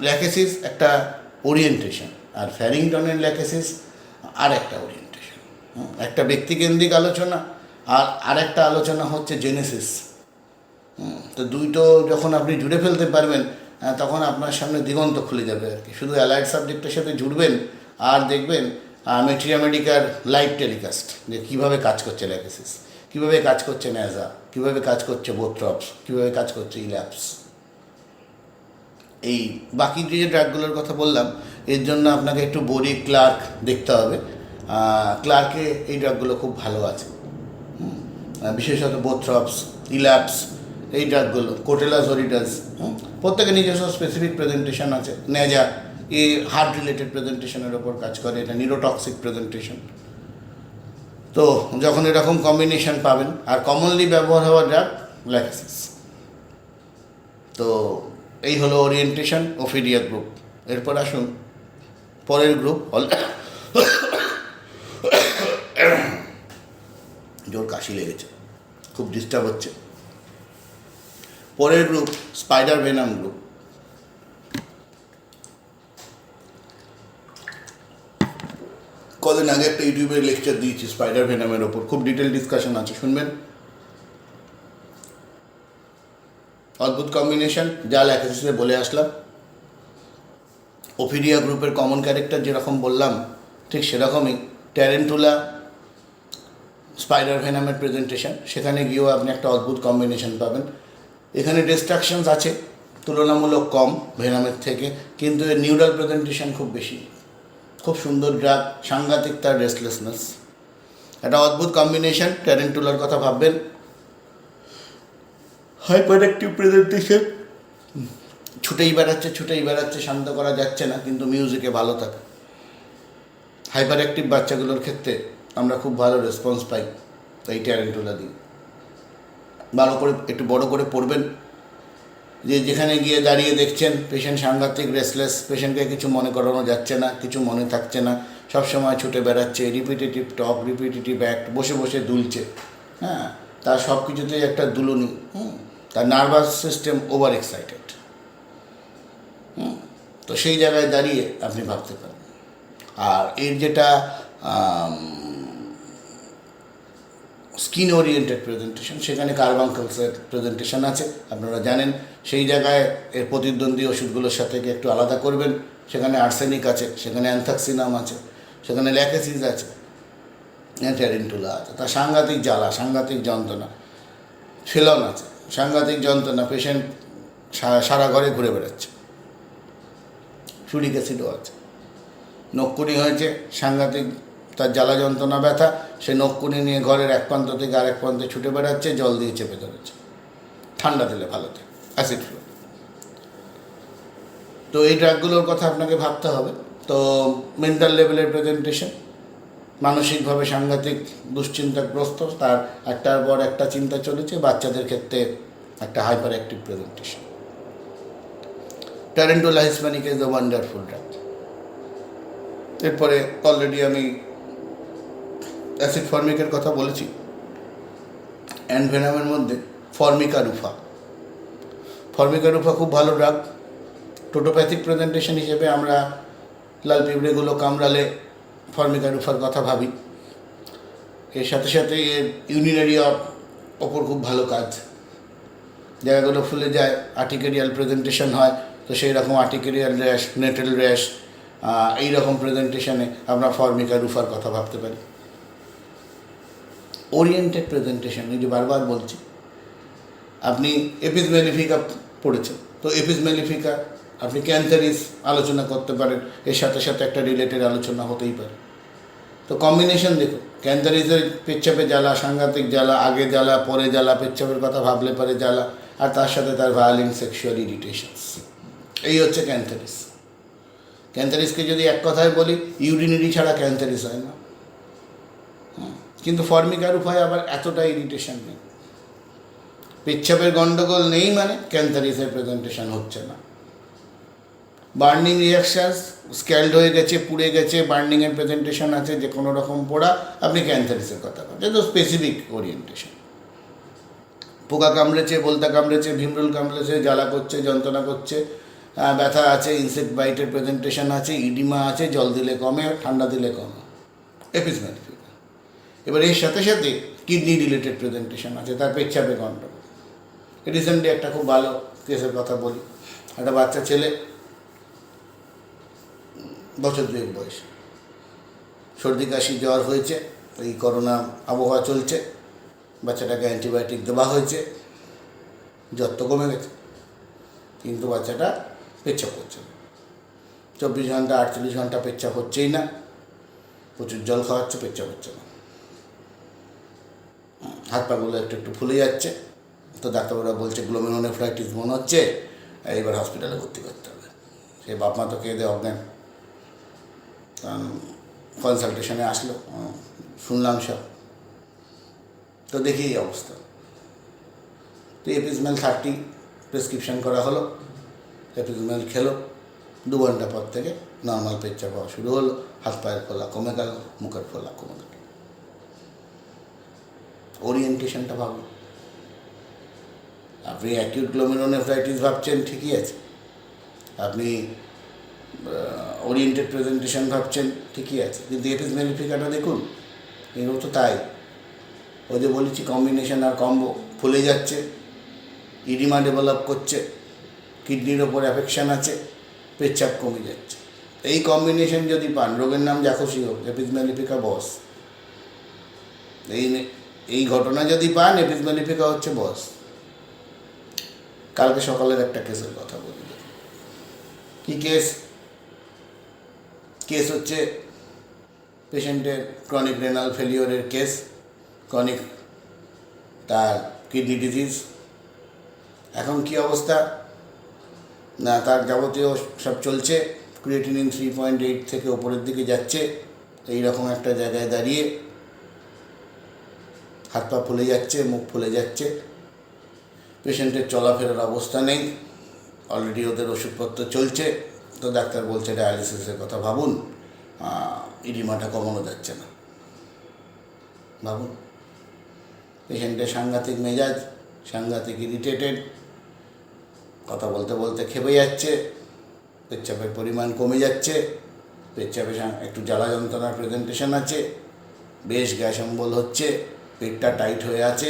Speaker 1: ল্যাক অ্যাসিস একটা ওরিয়েন্টেশন, আর ফ্যারিংটনের ল্যাক অ্যাসিস আর একটা ওরিয়েন্টেশন। একটা ব্যক্তিকেন্দ্রিক আলোচনা, আর আরেকটা আলোচনা হচ্ছে জেনেসিস। তো দুইটো যখন আপনি জুড়ে ফেলতে পারবেন, তখন আপনার সামনে দিগন্ত খুলে যাবে আর কি। শুধু অ্যালাইড সাবজেক্টের সাথে জুড়বেন আর দেখবেন মেটেরিয়া মেডিকার লাইভ টেলিকাস্ট, যে কীভাবে কাজ করছে ল্যাক অ্যাসিস, কীভাবে কাজ করছে ন্যাজা, কীভাবে কাজ করছে বোথ্রপস, কীভাবে কাজ করছে ইল্যাপস। এই বাকি যে ড্রাগগুলোর কথা বললাম, এর জন্য আপনাকে একটু বোরি ক্লার্ক দেখতে হবে। ক্লার্কে এই ড্রাগগুলো খুব ভালো আছে, বিশেষত বোথ্রপস, ইল্যাপস, এই ড্রাগগুলো, কোটেলাজোরিডাস, প্রত্যেকে নিজস্ব স্পেসিফিক প্রেজেন্টেশন আছে। ন্যাজা এই হার্ট রিলেটেড প্রেজেন্টেশনের ওপর কাজ করে, এটা নিউরোটক্সিক প্রেজেন্টেশন। তো যখন এরকম কম্বিনেশন পাবেন, আর কমনলি ব্যবহার হওয়া ড্রাগ ল্যাক অ্যাসিস। তো এই হলো ওরিয়েন্টেশন, ওফিডিয়া গ্রুপ। এরপর আসুন পরের গ্রুপ, জোর কাশি লেগেছে, খুব ডিস্টার্ব হচ্ছে। পরের গ্রুপ স্পাইডার ভেনাম গ্রুপ। কদিন আগে একটা ইউটিউবের লেকচার দিয়েছি স্পাইডার ভেনামের ওপর, খুব ডিটেল ডিসকাশন আছে, শুনবেন। অদ্ভুত কম্বিনেশন, যা ল্যাক অ্যাসিসে বলে আসলাম। ওফিডিয়া গ্রুপের কমন ক্যারেক্টার যেরকম বললাম, ঠিক সেরকমই ট্যারেন্টুলা স্পাইডার ভেনামের প্রেজেন্টেশন, সেখানে গিয়েও আপনি একটা অদ্ভুত কম্বিনেশন পাবেন। এখানে ডিস্ট্রাকশনস আছে তুলনামূলক কম ভেনামের থেকে, কিন্তু এর নিউরাল প্রেজেন্টেশন খুব বেশি। খুব সুন্দর ড্রাগ, সাংঘাতিক তার রেস্টলেসনেস, একটা অদ্ভুত কম্বিনেশন। ট্যারেন্টুলার কথা ভাববেন, হাইপার অ্যাক্টিভ প্রেজেন্টেশন, ছুটেই বেড়াচ্ছে, শান্ত করা যাচ্ছে না, কিন্তু মিউজিকে ভালো থাকে। হাইপার অ্যাক্টিভ বাচ্চাগুলোর ক্ষেত্রে আমরা খুব ভালো রেসপন্স পাই এই ট্যারেন্টুলা দিয়ে। ভালো করে একটু বড় করে পড়বেন, যে যেখানে গিয়ে দাঁড়িয়ে দেখছেন পেশেন্ট সাংঘাতিক রেস্টলেস, পেশেন্টকে কিছু মনে করানো যাচ্ছে না, কিছু মনে থাকছে না, সবসময় ছুটে বেড়াচ্ছে, রিপিটেটিভ টক, রিপিটেটিভ অ্যাক্ট, বসে বসে দুলছে, হ্যাঁ, তার সব কিছুতেই একটা দুলুনি, তার নার্ভাস সিস্টেম ওভার এক্সাইটেড। তো সেই জায়গায় দাঁড়িয়ে আপনি ভাবতে পারেন। আর এর যেটা স্কিন ওরিয়েন্টেড প্রেজেন্টেশন, সেখানে কার্বাঙ্কলসের প্রেজেন্টেশন আছে, আপনারা জানেন। সেই জায়গায় এর প্রতিদ্বন্দ্বী ওষুধগুলোর সাথে একটু আলাদা করবেন। সেখানে আর্সেনিক আছে, সেখানে অ্যান্থাক্সিনাম আছে, সেখানে ল্যাকেসিস আছে, ট্যারেন্টুলা আছে। তার সাংঘাতিক জ্বালা, সাংঘাতিক যন্ত্রণা। ফেলন আছে, সাংঘাতিক যন্ত্রণা, পেশেন্ট সারা ঘরে ঘুরে বেড়াচ্ছে। ফিউরিক অ্যাসিডও আছে। নকুনি হয়েছে, সাংঘাতিক তার জ্বালা যন্ত্রণা ব্যথা, সে নকুনি নিয়ে ঘরের এক প্রান্ত থেকে আরেক প্রান্তে ছুটে বেড়াচ্ছে, জল দিয়ে চেপে ধরেছে। ঠান্ডা দিলে ভালো থাকে, অ্যাসিড ফ্লো। তো এই ড্রাগগুলোর কথা আপনাকে ভাবতে হবে। তো মেন্টাল লেভেলের প্রেজেন্টেশন, মানসিকভাবে সাংঘাতিক দুশ্চিন্তাগ্রস্ত, তার একটার পর একটা চিন্তা চলেছে। বাচ্চাদের ক্ষেত্রে একটা hyper active presentation. Tarantula Hispanic is the wonderful drug. এরপরে অলরেডি আমি অ্যাসিড ফর্মিকের কথা বলেছি। অ্যানভেনামের মধ্যে ফর্মিকা রুফা। ফর্মিকা রুফা খুব ভালো ড্রাগ। টোটোপ্যাথিক প্রেজেন্টেশন হিসেবে আমরা লাল পিঁপড়েগুলো কামড়ালে ফর্মিকা রুফার কথা ভাবি। এর সাথে সাথে এর ইউরিনারিয়া ওপর খুব ভালো কাজ। জায়গাগুলো ফুলে যায়, আর্টিকেরিয়াল প্রেজেন্টেশন হয়, তো সেই রকম আর্টিকেরিয়াল র্যাশ, নেটেল র্যাশ, এইরকম প্রেজেন্টেশনে আমরা ফর্মিকা রুফার কথা ভাবতে পারি। ওরিয়েন্টেড প্রেজেন্টেশন, এই যে বারবার বলছি, আপনি এপিস মেলিফিকা পড়েছেন, তো এপিস মেলিফিকা আপনি ক্যান্সারিস আলোচনা করতে পারেন, এর সাথে সাথে একটা রিলেটেড আলোচনা হতেই পারে। তো কম্বিনেশন দেখুন, ক্যান্সারিসের পেচ্ছাপে জ্বালা, সাংঘাতিক জ্বালা, আগে জ্বালা পরে জ্বালা, পেচ্ছাপের কথা ভাবলে পরে জ্বালা, আর তার সাথে তার ভায়োলেন্ট সেক্সুয়াল ইরিটেশনস। এই হচ্ছে ক্যান্সারিস। ক্যান্সারিসকে যদি এক কথায় বলি, ইউরিনারি ছাড়া ক্যান্সারিস হয় না। কিন্তু ফর্মিকা রুফায় আবার এতটা ইরিটেশন নেই, পেচ্ছাপের গন্ডগোল নেই, মানে ক্যান্সারিসের প্রেজেন্টেশন হচ্ছে না। বার্নিং রিয়াকশানস, স্ক্যাল্ড হয়ে গেছে, পুড়ে গেছে, বার্নিংয়ের প্রেজেন্টেশন আছে, যে কোনো রকম পোড়া, আপনি ক্যান্সারিসের কথা বলছেন। তো স্পেসিফিক ওরিয়েন্টেশন। পোকা কামড়েছে, বলতা কামড়েছে, ভিমরুল কামড়েছে, জ্বালা করছে, যন্ত্রণা করছে, ব্যথা আছে, ইনসেক্ট বাইটের প্রেজেন্টেশন আছে, ইডিমা আছে, জল দিলে কমে, ঠান্ডা দিলে কমে, এপিস মেলিফিকা। এবার এর সাথে সাথে কিডনি রিলেটেড প্রেজেন্টেশন আছে, তার পেচ্ছাপে গন্ডগোল। রিসেন্টলি একটা খুব ভালো কেসের কথা বলি। একটা বাচ্চা ছেলে, বছর 2 বয়স, সর্দি কাশি জ্বর হয়েছে, এই করোনা আবহাওয়া চলছে, বাচ্চাটাকে অ্যান্টিবায়োটিক দেওয়া হয়েছে, জ্বর তো কমে গেছে, কিন্তু বাচ্চাটা পেচ্ছাপ করছে না। 24 ঘন্টা 48 ঘন্টা পেচ্ছাপ হচ্ছেই না, প্রচুর জল খাওয়াচ্ছে, পেচ্ছাপ হচ্ছে না, হাত পাগুলো একটু একটু ফুলে যাচ্ছে। তো ডাক্তারবাবুরা বলছে গ্লোমেরুলোনেফ্রাইটিস মনে হচ্ছে, এইবার হসপিটালে ভর্তি করতে হবে। সে বাপ মা তো খেয়ে দেয় অজ্ঞান। কনসালটেশনে আসলো, শুনলাম সব, তো দেখি এই অবস্থা। তো এপিজমেল 30 প্রেসক্রিপশন করা হলো, এপিজমেল খেলো, 2 ঘন্টা পর থেকে নর্মাল পেচ্ছাপ হওয়া শুরু হলো, হাত পায়ের ফোলা কমে গেল, মুখের ফোলা কমে গেল। ওরিয়েন্টেশনটা ভাবুন। আপনি অ্যাকিউট গ্লোমেরুলোনেফ্রাইটিস ভাবছেন, ঠিকই আছে, আপনি ওরিয়েন্টেড প্রেজেন্টেশন ভাবছেন, ঠিকই আছে, কিন্তু এপিস মেলিফিকাটা দেখুন, এরও তো তাই। ওই যে বলেছি কম্বিনেশন আর কম্বো, ফুলে যাচ্ছে, ইডিমা ডেভেলপ করছে, কিডনির ওপর অ্যাফেকশান আছে, পেচ্ছাপ কমে যাচ্ছে। এই কম্বিনেশন যদি পান, রোগের নাম যা খুশি হোক, এপিস মেলিফিকা বস। এই ঘটনা যদি পান, এপিস মেলিফিকা হচ্ছে বস। কালকে সকালের একটা কেসের কথা বলি। কি কেস? কেস হচ্ছে পেশেন্টের ক্রনিক রেনাল ফেলিওরের কেস, ক্রনিক তার কিডনি ডিজিজ। এখন কি অবস্থা না, তার যাবতীয় সব চলছে, ক্রিয়েটিনিন 3.8 থেকে ওপরের দিকে যাচ্ছে। এই রকম একটা জায়গায় দাঁড়িয়ে হাত পা ফুলে যাচ্ছে, মুখ ফুলে যাচ্ছে, পেশেন্টের চলাফেরার অবস্থা নেই, অলরেডি ওদের ওষুধপত্র চলছে। তো ডাক্তার বলছে ডায়ালিসিসের কথা ভাবুন। ইডিমাটা কমানো যাচ্ছে না। ভাবুন, পেশেন্টের সাংঘাতিক মেজাজ, সাংঘাতিক ইরিটেটেড, কথা বলতে বলতে খেপে যাচ্ছে, পেচ্ছাপের পরিমাণ কমে যাচ্ছে, পেচ্ছাপে একটু জ্বালা যন্ত্রণার প্রেজেন্টেশন আছে, বেশ গ্যাস অম্বল হচ্ছে, পেটটা টাইট হয়ে আছে।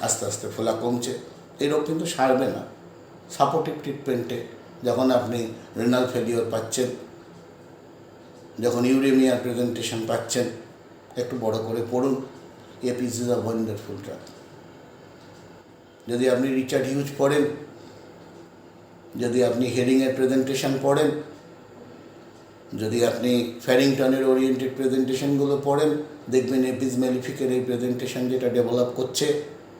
Speaker 1: আস্তে আস্তে ফোলা কমছে। এই রোগ কিন্তু সারবে না। সাপোর্টিভ ট্রিটমেন্টে যখন আপনি রেনাল ফেলিওর পাচ্ছেন, যখন ইউরেমিয়ার প্রেজেন্টেশন পাচ্ছেন, একটু বড় করে পড়ুন। Apis is a wonderful drug. যদি আপনি রিচার্ড হিউজ পড়েন, যদি আপনি হেরিংয়ের প্রেজেন্টেশন পড়েন, যদি আপনি ফ্যারিংটনের ওরিয়েন্টেড প্রেজেন্টেশনগুলো পড়েন, দেখবেন এপিস মেলিফিকের এই প্রেজেন্টেশন যেটা ডেভেলপ করছে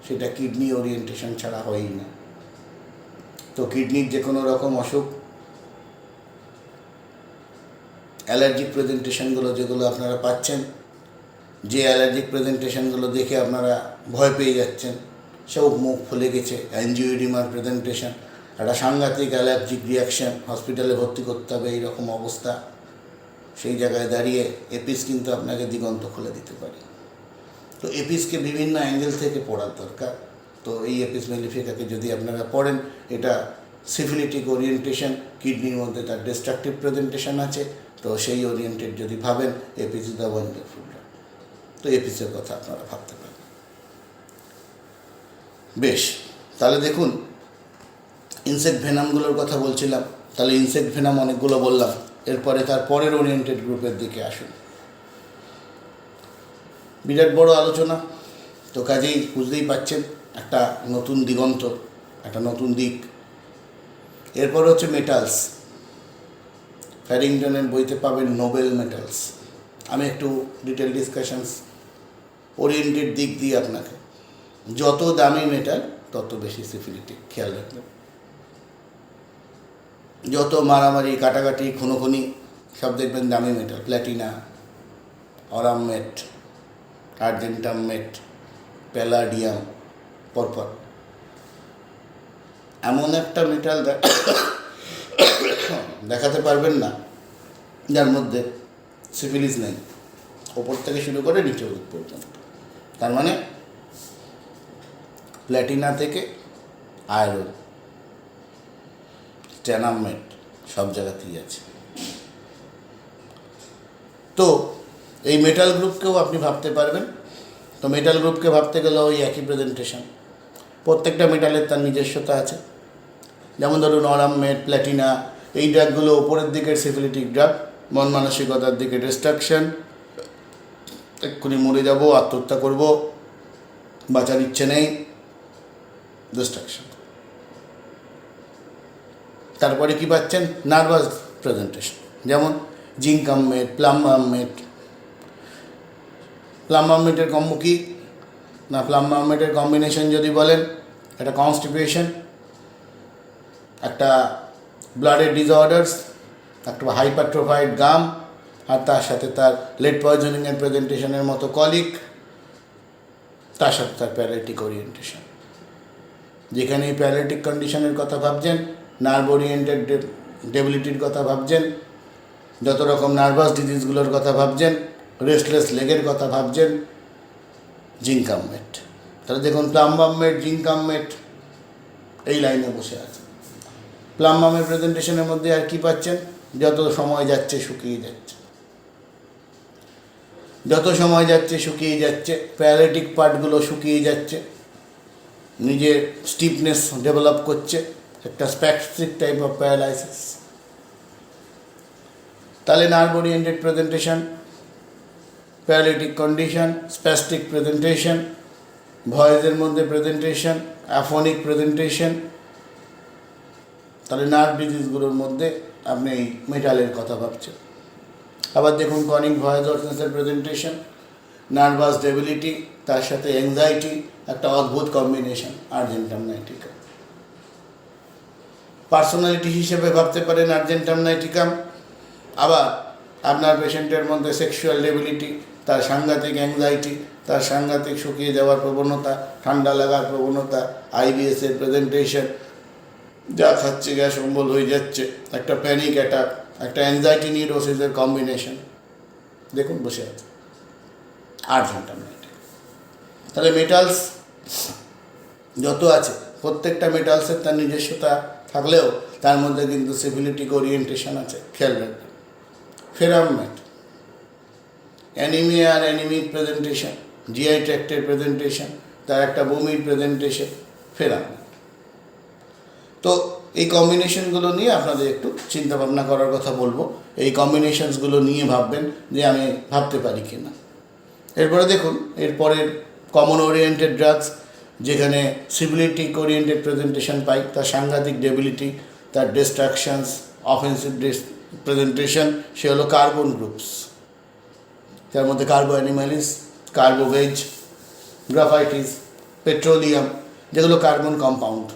Speaker 1: সেটা কিডনি ওরিয়েন্টেশন ছাড়া হয়ই না। তো কিডনির যে কোনো রকম অসুখ, অ্যালার্জিক প্রেজেন্টেশনগুলো যেগুলো আপনারা পাচ্ছেন, যে অ্যালার্জিক প্রেজেন্টেশনগুলো দেখে আপনারা ভয় পেয়ে যাচ্ছেন, সব মুখ ফুলে গেছে, অ্যাঞ্জিওইডিমার প্রেজেন্টেশন, একটা সাংঘাতিক অ্যালার্জিক রিয়াকশান, হসপিটালে ভর্তি করতে হবে এইরকম অবস্থা, সেই জায়গায় দাঁড়িয়ে এপিস কিন্তু আপনাকে দিগন্ত খুলে দিতে পারে। তো এপিসকে বিভিন্ন অ্যাঙ্গেল থেকে পড়ার দরকার। তো এই এপিস মেলিফিকাকে যদি আপনারা পড়েন, এটা সিফিলিটিক ওরিয়েন্টেশন, কিডনির মধ্যে তার ডিস্ট্রাকটিভ প্রেজেন্টেশন আছে, তো সেই ওরিয়েন্টেড যদি ভাবেন, Apis is the wonderful drug. তো এপিসের কথা আপনারা ভাবতে পারেন। বেশ, তাহলে দেখুন, ইনসেক্ট ভেনামগুলোর কথা বলছিলাম, তাহলে ইনসেক্ট ভেনাম অনেকগুলো বললাম। এরপরে তার পরের ওরিয়েন্টেড গ্রুপের দিকে আসুন। বিরাট বড় আলোচনা, তো কাজেই বুঝতেই পাচ্ছেন একটা নতুন দিগন্ত, একটা নতুন দিক। এরপর হচ্ছে মেটালস। ফ্যারিংটনের বইতে পাবেন নোবেল মেটালস। আমি একটু ডিটেল ডিসকাশনস ওরিয়েন্টেড দিক দিয়ে আপনাকে, যত দামি মেটাল তত বেশি সিফিলিটিক, খেয়াল রাখবেন। যত মারামারি, কাটাকাটি, খুনোখুনি সব দেখবেন দামি মেটাল, প্ল্যাটিনা, অরাম মেট, আর্জেন্টাম মেট, প্যালাডিয়াম, পরপর এমন একটা মেটাল দেখাতে পারবেন না যার মধ্যে সিফিলিস নেই, ওপর থেকে শুরু করে নিচে পর্যন্ত। তার মানে প্ল্যাটিনা থেকে আয়রন, স্ট্যানামেট সব জায়গাতেই আছে। তো এই মেটাল গ্রুপকেও আপনি ভাবতে পারবেন। তো মেটাল গ্রুপকে ভাবতে গেলে ওই একই প্রেজেন্টেশন, প্রত্যেকটা মেটালের তার নিজস্বতা আছে। যেমন ধরুন অরাম মেট, প্ল্যাটিনা, এই ড্রাগগুলো ওপরের দিকের সিফিলিটিক ড্রাগ, মন মানসিকতার দিকে ডিস্ট্রাকশন, এক্ষুনি মরে যাব, আত্মহত্যা করব, বাঁচার ইচ্ছে নেই, ডিস্ট্রাকশন। তারপরে কি পাচ্ছেন? নার্ভাস প্রেজেন্টেশন, যেমন জিঙ্কাম মেট, প্লাম্বাম মেট। প্লাম্বাম মেটের কম্বো কি না, প্লাম্বাম মেটের কম্বিনেশন যদি বলেন, একটা কনস্টিপেশন, একটা ব্লাডের ডিসঅর্ডার্স, একটা হাইপারট্রোফাইড গাম, আর তার সাথে তার লেড পয়জনিংয়ের প্রেজেন্টেশনের মতো কলিক, তার সাথে তার প্যারালিটিক ওরিয়েন্টেশন। যেখানে এই প্যারালিটিক কন্ডিশনের কথা ভাবছেন, নার্ভ ওরিয়েন্টেড ডেবিলিটির কথা ভাবছেন, যত রকম নার্ভাস ডিজিজগুলোর কথা ভাবছেন, রেস্টলেস লেগের কথা ভাবছেন, জিঙ্কাম মেট। তাহলে দেখুন, প্লাম্বাম মেট, জিঙ্কাম মেট এই লাইনে বসে আছে। প্লাম্বামের প্রেজেন্টেশনের মধ্যে আর কি পাচ্ছেন? যত সময় যাচ্ছে শুকিয়ে যাচ্ছে, যত সময় যাচ্ছে শুকিয়ে যাচ্ছে, প্যারালিটিক পার্টগুলো শুকিয়ে যাচ্ছে, নিজের স্টিফনেস ডেভেলপ করছে, একটা স্প্যাস্টিক টাইপ অফ প্যারালাইসিস। তাহলে nerve oriented presentation, paralytic condition, spastic presentation, ভয়েসের মধ্যে প্রেজেন্টেশন, অ্যাফোনিক প্রেজেন্টেশন। তাহলে নার্ভ ডিজিজগুলোর মধ্যে আপনি এই মেটালের কথা ভাবছেন। আবার দেখুন, কনিক ভয়েস অর্সনেসের প্রেজেন্টেশন, নার্ভাস ডেবিলিটি, তার সাথে অ্যাংজাইটি, একটা অদ্ভুত কম্বিনেশন, আর্জেন্টাম নাইটিকাম। পার্সোনালিটি হিসেবে ভাবতে পারেন আর্জেন্টাম নাইটিকাম। আবার আপনার পেশেন্টের মধ্যে সেক্সুয়াল ডেবিলিটি, তার সাংঘাতিক অ্যাংজাইটি, তার সাংঘাতিক শুকিয়ে যাওয়ার প্রবণতা, ঠান্ডা লাগার প্রবণতা, আইবিএসের প্রেজেন্টেশন, যা খাচ্ছে গ্যাস অম্বল হয়ে যাচ্ছে, একটা প্যানিক অ্যাটাক, একটা অ্যাংজাইটি নিউরোসিসের কম্বিনেশন, দেখুন বসে আছে 8 ঘন্টা মিনিটে। তাহলে মেটালস যত আছে প্রত্যেকটা মেটালসের তার নিজস্বতা থাকলেও তার মধ্যে কিন্তু সিফিলিটিক ওরিয়েন্টেশন আছে, খেয়াল রাখবেন। ফেরামেট, অ্যানিমিয়া আর অ্যানিমিক প্রেজেন্টেশন, জিআই ট্র্যাক্টের প্রেজেন্টেশন, তার একটা বমির প্রেজেন্টেশন, ফেরামেট। তো এই কম্বিনেশনগুলো নিয়ে আপনাদের একটু চিন্তাভাবনা করার কথা বলবো। এই কম্বিনেশনসগুলো নিয়ে ভাববেন যে আমি ভাবতে পারি কি না। এরপরে দেখুন, এরপরের কমন ওরিয়েন্টেড ড্রাগস, যেখানে সিবিলিটিক ওরিয়েন্টেড প্রেজেন্টেশন পাই, তার সাংঘাতিক ডেবিলিটি, তার ডিস্ট্রাকশনস, অফেন্সিভ প্রেজেন্টেশন, সে হলো কার্বন গ্রুপস। তার মধ্যে কার্বো অ্যানিমালিস, কার্বোভেজ, গ্রাফাইটিস, পেট্রোলিয়াম, যেগুলো কার্বন কম্পাউন্ড,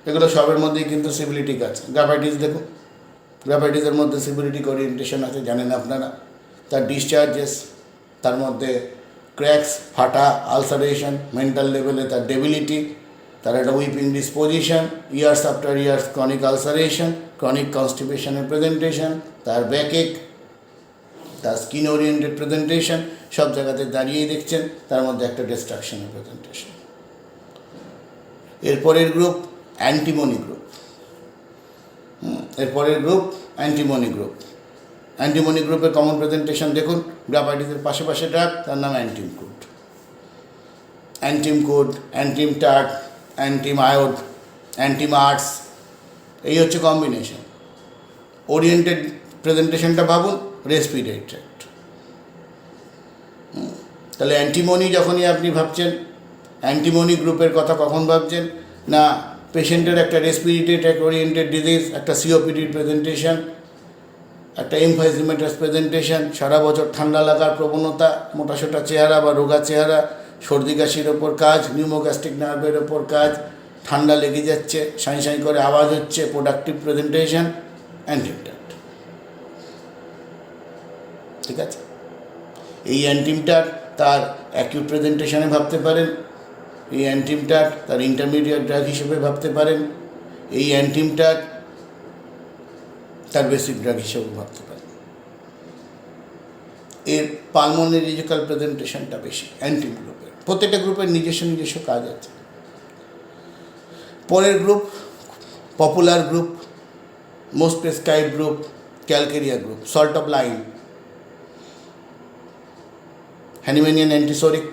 Speaker 1: এগুলো সবের মধ্যেই কিন্তু সিবিলিটিক আছে। গ্রাফাইটিস দেখুন, গ্রাফাইটিসের মধ্যে সিবিলিটিক ওরিয়েন্টেশন আছে, জানেন আপনারা। তার ডিসচার্জেস, তার মধ্যে ক্র্যাকস, ফাটা, আলসারেশন, মেন্টাল লেভেলে তার ডেবিলিটি, তার একটা weeping disposition, years after years chronic ulceration, chronic কনস্টিপেশনের প্রেজেন্টেশন, তার ব্যাকএক, তার স্কিন ওরিয়েন্টেড প্রেজেন্টেশন, সব জায়গাতে দাঁড়িয়েই দেখছেন তার মধ্যে একটা ডিস্ট্রাকশনের প্রেজেন্টেশন। এরপরের গ্রুপ অ্যান্টিমনি গ্রুপ। এরপরের গ্রুপ অ্যান্টিমনি গ্রুপ। অ্যান্টিমনি গ্রুপের কমন প্রেজেন্টেশন দেখুন, গ্রাফাইটিসের পাশে পাশে ড্রাগ, তার নাম অ্যান্টিমকোড। অ্যান্টিমকোড, অ্যান্টিমটাট, অ্যান্টিমায়োড, অ্যান্টিমার্স, এই হচ্ছে কম্বিনেশন। ওরিয়েন্টেড প্রেজেন্টেশনটা ভাবুন, রেসপিরেটরি ট্র্যাক্ট। তাহলে অ্যান্টিমনি যখনই আপনি ভাবছেন, অ্যান্টিমনি গ্রুপের কথা কখন ভাবছেন না, পেশেন্টের একটা রেসপিরেটরি ট্র্যাক্ট ওরিয়েন্টেড ডিজিজ, একটা সিওপিডির প্রেজেন্টেশন, একটা এমফাইজিমেটাস প্রেজেন্টেশন, সারা বছর ঠান্ডা লাগার প্রবণতা, মোটাসোটা চেহারা বা রোগা চেহারা, সর্দি কাশির ওপর কাজ, নিউমোগ্যাস্ট্রিক নার্ভের ওপর কাজ, ঠান্ডা লেগে যাচ্ছে, সাঁই সাঁই করে আওয়াজ হচ্ছে, প্রোডাক্টিভ প্রেজেন্টেশন, অ্যান্টিমটাট। ঠিক আছে, এই অ্যান্টিমটাট তার অ্যাকিউট প্রেজেন্টেশনে ভাবতে পারেন, এই অ্যান্টিমটাট তার ইন্টারমিডিয়েট ড্রাগ হিসেবে ভাবতে পারেন, এই অ্যান্টিমটাট তার বেসিক ড্রাগ হিসেবে ভাবতে পারেন। এর পালমোনারিজিক্যাল প্রেজেন্টেশনটা বেশি অ্যান্টিম গ্রুপের। প্রত্যেকটা গ্রুপের নিজস্ব নিজস্ব কাজ আছে। পরের group popular group, most prescribe group, calcarea group, salt of lime, Hahnemannian antipsoric,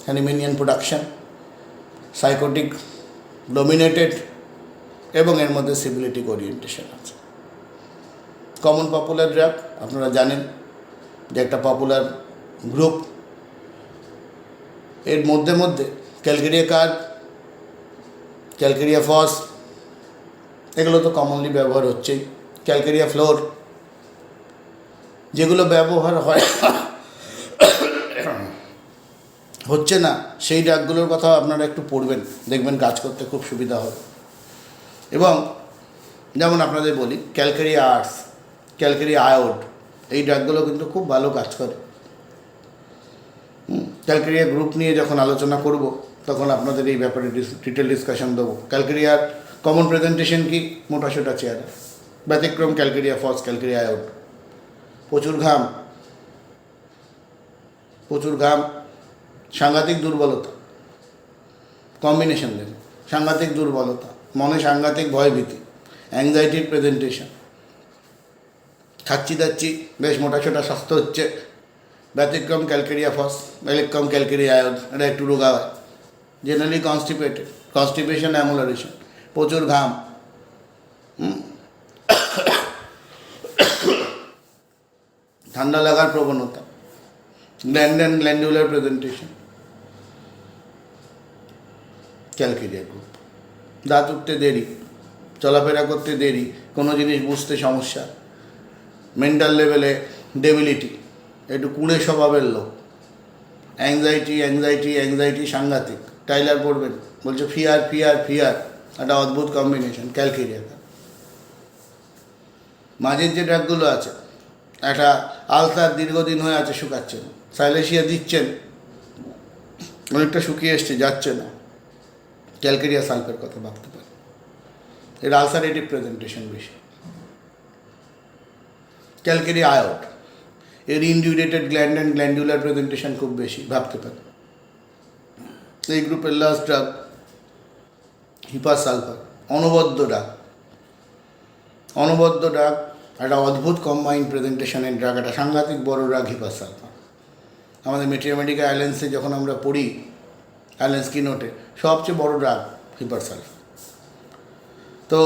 Speaker 1: Hahnemannian production, sycotic dominated, এবং এর মধ্যে সিবিলিটিক ওরিয়েন্টেশন আছে। কমন পপুলার ড্রাগ আপনারা জানেন যে একটা পপুলার গ্রুপ, এর মধ্যে মধ্যে ক্যালকেরিয়া কার্ব, ক্যালকেরিয়া ফস, এগুলো তো কমনলি ব্যবহার হচ্ছেই। ক্যালকেরিয়া ফ্লোর, যেগুলো ব্যবহার হয় হচ্ছে না, সেই ড্রাগগুলোর কথা আপনারা একটু পড়বেন, দেখবেন কাজ করতে খুব সুবিধা হবে। এবং যেমন আপনাদের বলি ক্যালকেরিয়া আর্টস, ক্যালকেরিয়া আয়োড, এই ড্রাগগুলো কিন্তু খুব ভালো কাজ করে। ক্যালকেরিয়া গ্রুপ নিয়ে যখন আলোচনা করব তখন আপনাদের এই ব্যাপারে ডিটেল ডিসকাশন দেবো। ক্যালকেরিয়ার কমন প্রেজেন্টেশন কি, মোটাসোটা চেহারা, ব্যতিক্রম ক্যালকেরিয়া ফস, ক্যালকেরিয়া আয়োড। প্রচুর ঘাম, প্রচুর ঘাম, সাংঘাতিক দুর্বলতা, কম্বিনেশন দেখুন, সাংঘাতিক দুর্বলতা, মনে সাংঘাতিক ভয়ভীতি, অ্যাংজাইটির প্রেজেন্টেশন, খাচ্ছি দাচ্ছি বেশ মোটাসোটা স্বাস্থ্য হচ্ছে, ব্যতিক্রম ক্যালকেরিয়া ফস, ব্যতিক্রম ক্যালকেরিয়া আয়োড, এটা একটু রোগা হয়, জেনারেলি কনস্টিপেটেড, কনস্টিপেশন, অ্যামোলারেশন, প্রচুর ঘাম, ঠান্ডা লাগার প্রবণতা, গ্ল্যান্ডুলার প্রেজেন্টেশন, ক্যালকেরিয়া গ্রুপ। দাঁত উঠতে দেরি, চলাফেরা করতে দেরি, কোনো জিনিস বুঝতে সমস্যা, মেন্টাল লেভেলে ডেবিলিটি, একটু কুঁড়ে স্বভাবের লোক, অ্যাংজাইটি অ্যাংজাইটি অ্যাংজাইটি সাংঘাতিক। টাইলার পড়বেন, বলছে ফিয়ার ফিয়ার ফিয়ার, একটা অদ্ভুত কম্বিনেশন ক্যালকেরিয়াটা। মাঝের যে ড্রাগগুলো আছে, একটা আলসার দীর্ঘদিন হয়ে আছে, শুকাচ্ছে না, সাইলেশিয়া দিচ্ছেন, অনেকটা শুকিয়ে এসছে, যাচ্ছে না, ক্যালকেরিয়া সালফের কথা ভাবতে পারেন। এর আলসারেটিভ প্রেজেন্টেশন বেশি। ক্যালকেরি আয়োড, এর ইনডিউরেটেড গ্ল্যান্ড অ্যান্ড গ্ল্যান্ডুলার প্রেজেন্টেশন খুব বেশি, ভাবতে পারে। এই গ্রুপের লাস্ট ড্রাগ হিপাসালফার, অনবদ্য ড্রাগ, একটা অদ্ভুত কম্বাইন্ড প্রেজেন্টেশনের ড্রাগ, একটা সাংঘাতিক বড় ড্রাগ হিপাসালফার। আমাদের ম্যাথমেটিক্যাল অ্যালায়েন্সে যখন আমরা পড়ি, অ্যালায়েন্স কি নোটে, সবচেয়ে বড় ড্রাগ হিপারসালফার। তো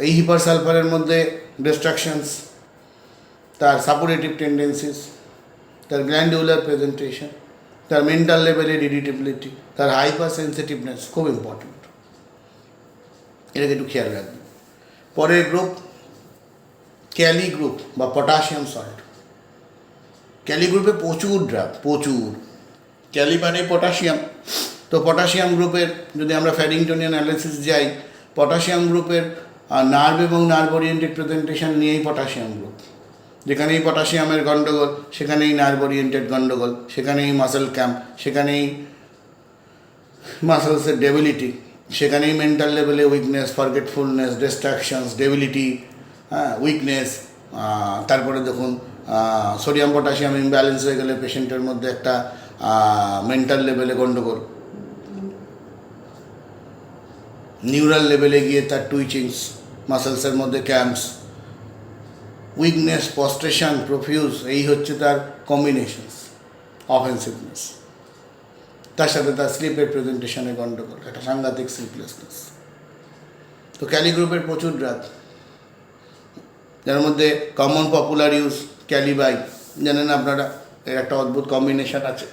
Speaker 1: এই হিপারসালফারের মধ্যে ডিস্ট্রাকশনস, তার সাপোরেটিভ টেন্ডেন্সিস, তার গ্ল্যান্ডুলার প্রেজেন্টেশন, তার মেন্টাল লেভেলের ইরিটেবিলিটি, তার হাইপার সেন্সিটিভনেস খুব ইম্পর্টেন্ট, এটাকে একটু খেয়াল রাখবেন। পরের গ্রুপ ক্যালি গ্রুপ বা পটাশিয়াম সল্ট। ক্যালি গ্রুপে প্রচুর ড্রাগ, প্রচুর। ক্যালি মানে পটাশিয়াম, তো পটাশিয়াম গ্রুপের যদি আমরা ফ্যাডিংটনিয়ান অ্যানালিসিস যাই, পটাশিয়াম গ্রুপের নার্ভ এবং নার্ভ ওরিয়েন্টেড প্রেজেন্টেশন নিয়েই পটাশিয়াম গ্রুপ। যেখানেই পটাশিয়ামের গণ্ডগোল সেখানেই নার্ভ ওরিয়েন্টেড গণ্ডগোল, সেখানেই মাসেল ক্যাম্প, সেখানেই মাসেলসের ডেবিলিটি, সেখানেই মেন্টাল লেভেলে weakness, forgetfulness, distractions, debility, weakness. তারপরে দেখুন সোডিয়াম পটাশিয়াম ইমব্যালেন্স হয়ে গেলে পেশেন্টের মধ্যে একটা মেন্টাল লেভেলে গণ্ডগোল, নিউরাল লেভেলে গিয়ে তার টুইচিংস, মাসেলসের মধ্যে ক্যাম্পস, উইকনেস, পস্ট্রেশন, প্রফিউজ, এই হচ্ছে তার কম্বিনেশনস, অফেন্সিভনেস। তার সাথে তার স্লিপের প্রেজেন্টেশনে গণ্ডগোল, একটা সাংঘাতিক স্লিপলেসনেস। তো ক্যালি গ্রুপের প্রচুর ড্রাগ, যার মধ্যে কমন পপুলার ইউজ ক্যালিবাই, জানেন আপনারা, এর একটা অদ্ভুত কম্বিনেশন আছে।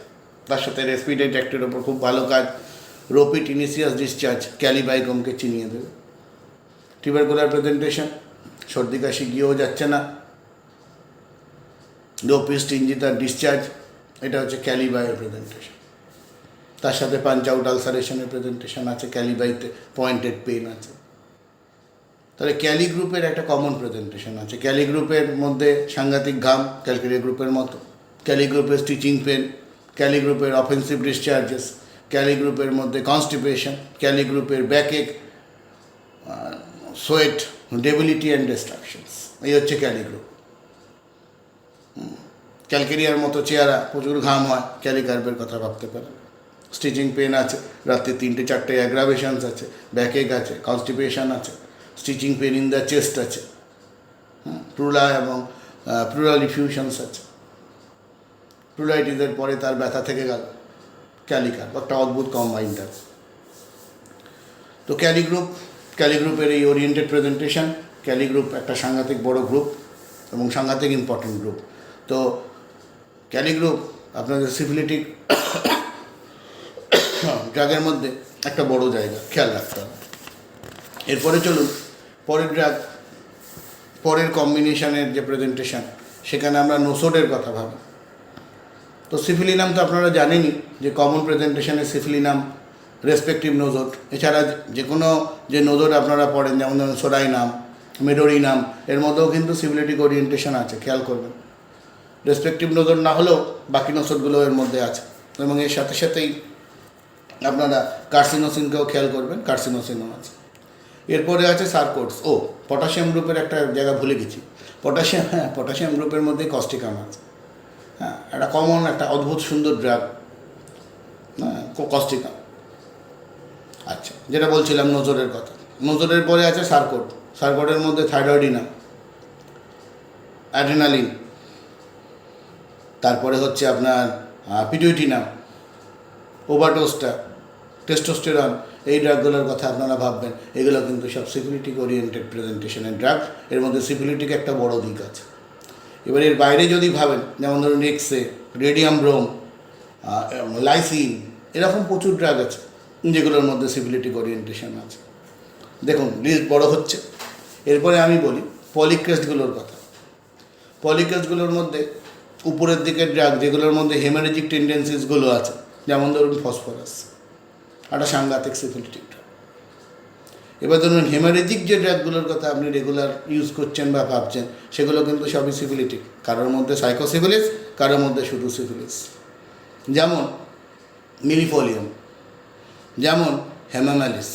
Speaker 1: তার সাথে রেসপিরেটরি ট্র্যাক্টের ওপর খুব ভালো কাজ, রোপিড ইনিসিয়াস ডিসচার্জ, ক্যালিবাইকমকে চিনিয়ে দেবে। টিউবারকুলার প্রেজেন্টেশন, সর্দি কাশি গিয়েও যাচ্ছে না, রোপিড স্টিঞ্জিতার ডিসচার্জ, এটা হচ্ছে ক্যালিবাইয়ের প্রেজেন্টেশন। তার সাথে পাঞ্চ আউট আলসারেশনের প্রেজেন্টেশন আছে, ক্যালিবাইতে পয়েন্টেড পেন আছে। তাহলে ক্যালি গ্রুপের একটা কমন প্রেজেন্টেশন আছে। ক্যালি গ্রুপের মধ্যে সাংঘাতিক ঘাম, ক্যালকেরিয়া গ্রুপের মতো। ক্যালি গ্রুপের স্টিচিং পেন, ক্যালি গ্রুপের অফেন্সিভ ডিসচার্জেস, ক্যালি গ্রুপের মধ্যে কনস্টিপেশন, ক্যালি গ্রুপের ব্যাকএক, সোয়েট, ডেবিলিটি অ্যান্ড ডিস্ট্রাকশনস, এই হচ্ছে ক্যালি গ্রুপ। ক্যালকেরিয়ার মতো চেহারা, প্রচুর ঘাম হয়, ক্যালি গার্বের কথা ভাবতে পারেন। স্টিচিং পেন আছে, রাত্রে 3-4 অ্যাগ্রাভেশনস আছে, ব্যাকএক আছে, কনস্টিপেশন আছে, stitching pain in the chest আছে, প্লুরা এবং প্লুরাল ইফিউশনস আছে। প্লুরাইটিসের পরে তার ব্যথা থেকে গেল, ক্যালিকার একটা অদ্ভুত কম্বাইন্ড আছে। তো ক্যালি গ্রুপের এই ওরিয়েন্টেড প্রেজেন্টেশন, ক্যালি গ্রুপ একটা সাংঘাতিক বড় গ্রুপ এবং সাংঘাতিক ইম্পর্টেন্ট গ্রুপ। তো ক্যালি গ্রুপ আপনাদের সিফিলিটিক ড্রাগের মধ্যে একটা বড় জায়গা, খেয়াল রাখতে হবে। এরপরে চলুন পরের ড্রাগ, পরের কম্বিনেশনের যে প্রেজেন্টেশন, সেখানে আমরা নোসোডের কথা ভাবি। তো সিফিলিনাম তো আপনারা জানেনই যে কমন প্রেজেন্টেশনে সিফিলিনাম, রেসপেক্টিভ নোজোড, এছাড়া যে কোনো যে নোজোড আপনারা পড়েন, যেমন ধরুন সোডাইনাম, মেডোরিনাম, এর মধ্যেও কিন্তু সিফিলিটিক ওরিয়েন্টেশন আছে, খেয়াল করবেন। রেসপেক্টিভ নোজোড না হলেও বাকি নোজোডগুলো এর মধ্যে আছে, এবং এর সাথে সাথেই আপনারা কার্সিনোসিনকেও খেয়াল করবেন, কার্সিনোসিনও আছে। এরপরে আছে সার্কোডস। পটাশিয়াম গ্রুপের একটা জায়গা ভুলে গেছি, পটাশিয়াম গ্রুপের মধ্যে কস্টিকাম আছে। একটা কমন, একটা অদ্ভুত সুন্দর ড্রাগ, কস্টিকাম। আচ্ছা, যেটা বলছিলাম নোজোডের কথা, নোজোডের পরে আছে সার্কোডের মধ্যে থাইরয়েডিনাম, অ্যাড্রেনালিন, তারপরে হচ্ছে আপনার পিটুইটিনাম, ওভারডোজটা, টেস্টোস্টেরন, এই ড্রাগগুলোর কথা আপনারা ভাববেন। এগুলো কিন্তু সব সিফিলিটিক ওরিয়েন্টেড প্রেজেন্টেশনের ড্রাগ, এর মধ্যে সিফিলিটিক একটা বড় দিক আছে। এবার এর বাইরে যদি ভাবেন, যেমন ধরুন এক্সে, রেডিয়াম ব্রোম, লাইসিন, এরকম প্রচুর ড্রাগ আছে যেগুলোর মধ্যে সিফিলিটিক ওরিয়েন্টেশন আছে। দেখুন লিস্ট বড় হচ্ছে। এরপরে আমি বলি পলিক্রেস্টগুলোর কথা। পলিক্রেস্টগুলোর মধ্যে উপরের দিকের ড্রাগ যেগুলোর মধ্যে হেমারেজিক টেন্ডেন্সিসগুলো আছে, যেমন ধরুন ফসফরাস, একটা সাংঘাতিক সিফিলিটিক ড্রাগ। এবার ধরুন হেমারেজিক যে ড্রাগগুলোর কথা আপনি রেগুলার ইউজ করছেন বা ভাবছেন, সেগুলো কিন্তু সবই সিফিলিটিক, কারোর মধ্যে সাইকোসিফিলিস, কারোর মধ্যে শুধু সিফিলিস। যেমন মিলিফোলিয়াম, যেমন হেমামালিস,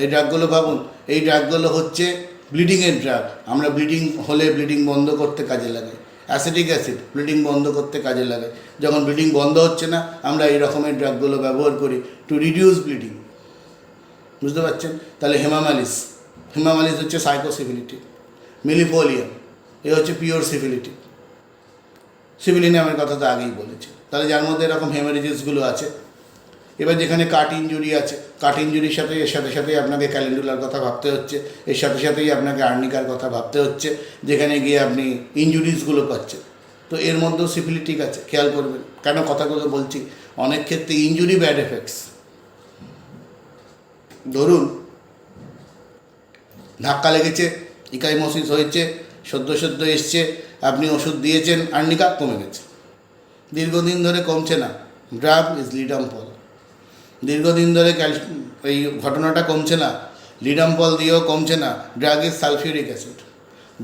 Speaker 1: এই ড্রাগগুলো ভাবুন, এই ড্রাগগুলো হচ্ছে ব্লিডিংয়ের ড্রাগ। আমরা ব্লিডিং হলে ব্লিডিং বন্ধ করতে কাজে লাগে। অ্যাসিটিক অ্যাসিড ব্লিডিং বন্ধ করতে কাজে লাগে। যখন ব্লিডিং বন্ধ হচ্ছে না, আমরা এই রকমের ড্রাগগুলো ব্যবহার করি টু রিডিউস ব্লিডিং। বুঝতে পারছেন? তাহলে হেমামালিস হচ্ছে সাইকোসিফিলিটি। মিলিফোলিয়াম এ হচ্ছে পিওর সিফিলিটি। সিভিলিনামের কথা তো আগেই বলেছি। তাহলে যার মধ্যে এরকম হেমারেজেসগুলো আছে। এবার যেখানে কাট ইঞ্জুরি আছে, কাট ইঞ্জুরির সাথে এর সাথে সাথেই আপনাকে ক্যালেন্ডুলার কথা ভাবতে হচ্ছে, এর সাথে সাথেই আপনাকে আর্নিকার কথা ভাবতে হচ্ছে, যেখানে গিয়ে আপনি ইঞ্জুরিসগুলো পাচ্ছেন। তো এর মধ্যেও সিফিলিটিক আছে, খেয়াল করবেন। কেন কথাগুলো বলছি? অনেক ক্ষেত্রে ইঞ্জুরি ব্যাড এফেক্টস। ধরুন ধাক্কা লেগেছে, ইকাইমোসিস হয়েছে, সদ্য এসছে, আপনি ওষুধ দিয়েছেন, আর্নিকা কমে গেছে, দীর্ঘদিন ধরে কমছে না, ড্রাগ ইজ লিডাম্পল। দীর্ঘদিন ধরে এই ঘটনাটা কমছে না, লিডাম্পল দিয়েও কমছে না, ড্রাগ ইজ সালফিউরিক অ্যাসিড।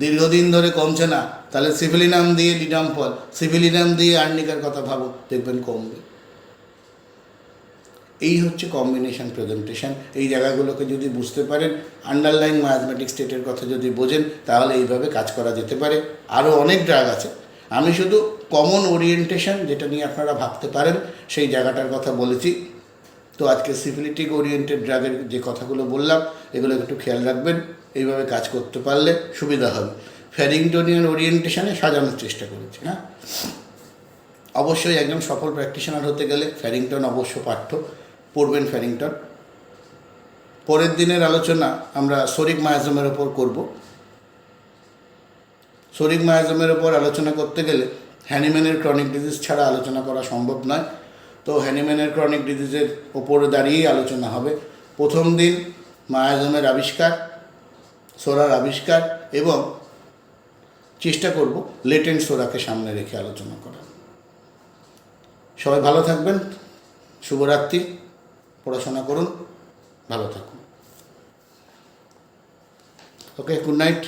Speaker 1: দীর্ঘদিন ধরে কমছে না, তাহলে সিভিলিনাম দিয়ে লিডাম্পল, সিভিলিনাম দিয়ে আর্নিকার কথা ভাবো, দেখবেন কমবে। এই হচ্ছে কম্বিনেশন প্রেজেন্টেশন। এই জায়গাগুলোকে যদি বুঝতে পারেন, আন্ডারলাইন ম্যাথমেটিক স্টেটের কথা যদি বোঝেন, তাহলে এইভাবে কাজ করা যেতে পারে। আরও অনেক ড্রাগ আছে, আমি শুধু কমন ওরিয়েন্টেশন যেটা নিয়ে আপনারা ভাবতে পারেন সেই জায়গাটার কথা বলেছি। তো আজকে সিফিলিটিক ওরিয়েন্টেড ড্রাগের যে কথাগুলো বললাম, এগুলো একটু খেয়াল রাখবেন। এইভাবে কাজ করতে পারলে সুবিধা হবে। ফ্যারিংটনিয়ান ওরিয়েন্টেশনে সাজানোর চেষ্টা করেছি। হ্যাঁ, অবশ্যই একজন সফল প্র্যাকটিশনার হতে গেলে ফ্যারিংটন অবশ্য পাঠ্য, পড়বেন ফ্যারিংটন। পরের দিনের আলোচনা আমরা সোরিক মায়াজমের ওপর করব। সোরিক মায়াজমের ওপর আলোচনা করতে গেলে হ্যানিম্যানের ক্রনিক ডিজিজ ছাড়া আলোচনা করা সম্ভব নয়। তো হ্যানিম্যানের ক্রনিক ডিজিজের ওপরে দাঁড়িয়েই আলোচনা হবে। প্রথম দিন মায়াজমের আবিষ্কার, সোরার আবিষ্কার, এবং চেষ্টা করব লেটেন্ট সোরাকে সামনে রেখে আলোচনা করা। সবাই ভালো থাকবেন, শুভরাত্রি, পড়াশোনা করুন, ভালো থাকুন। ওকে, গুড নাইট।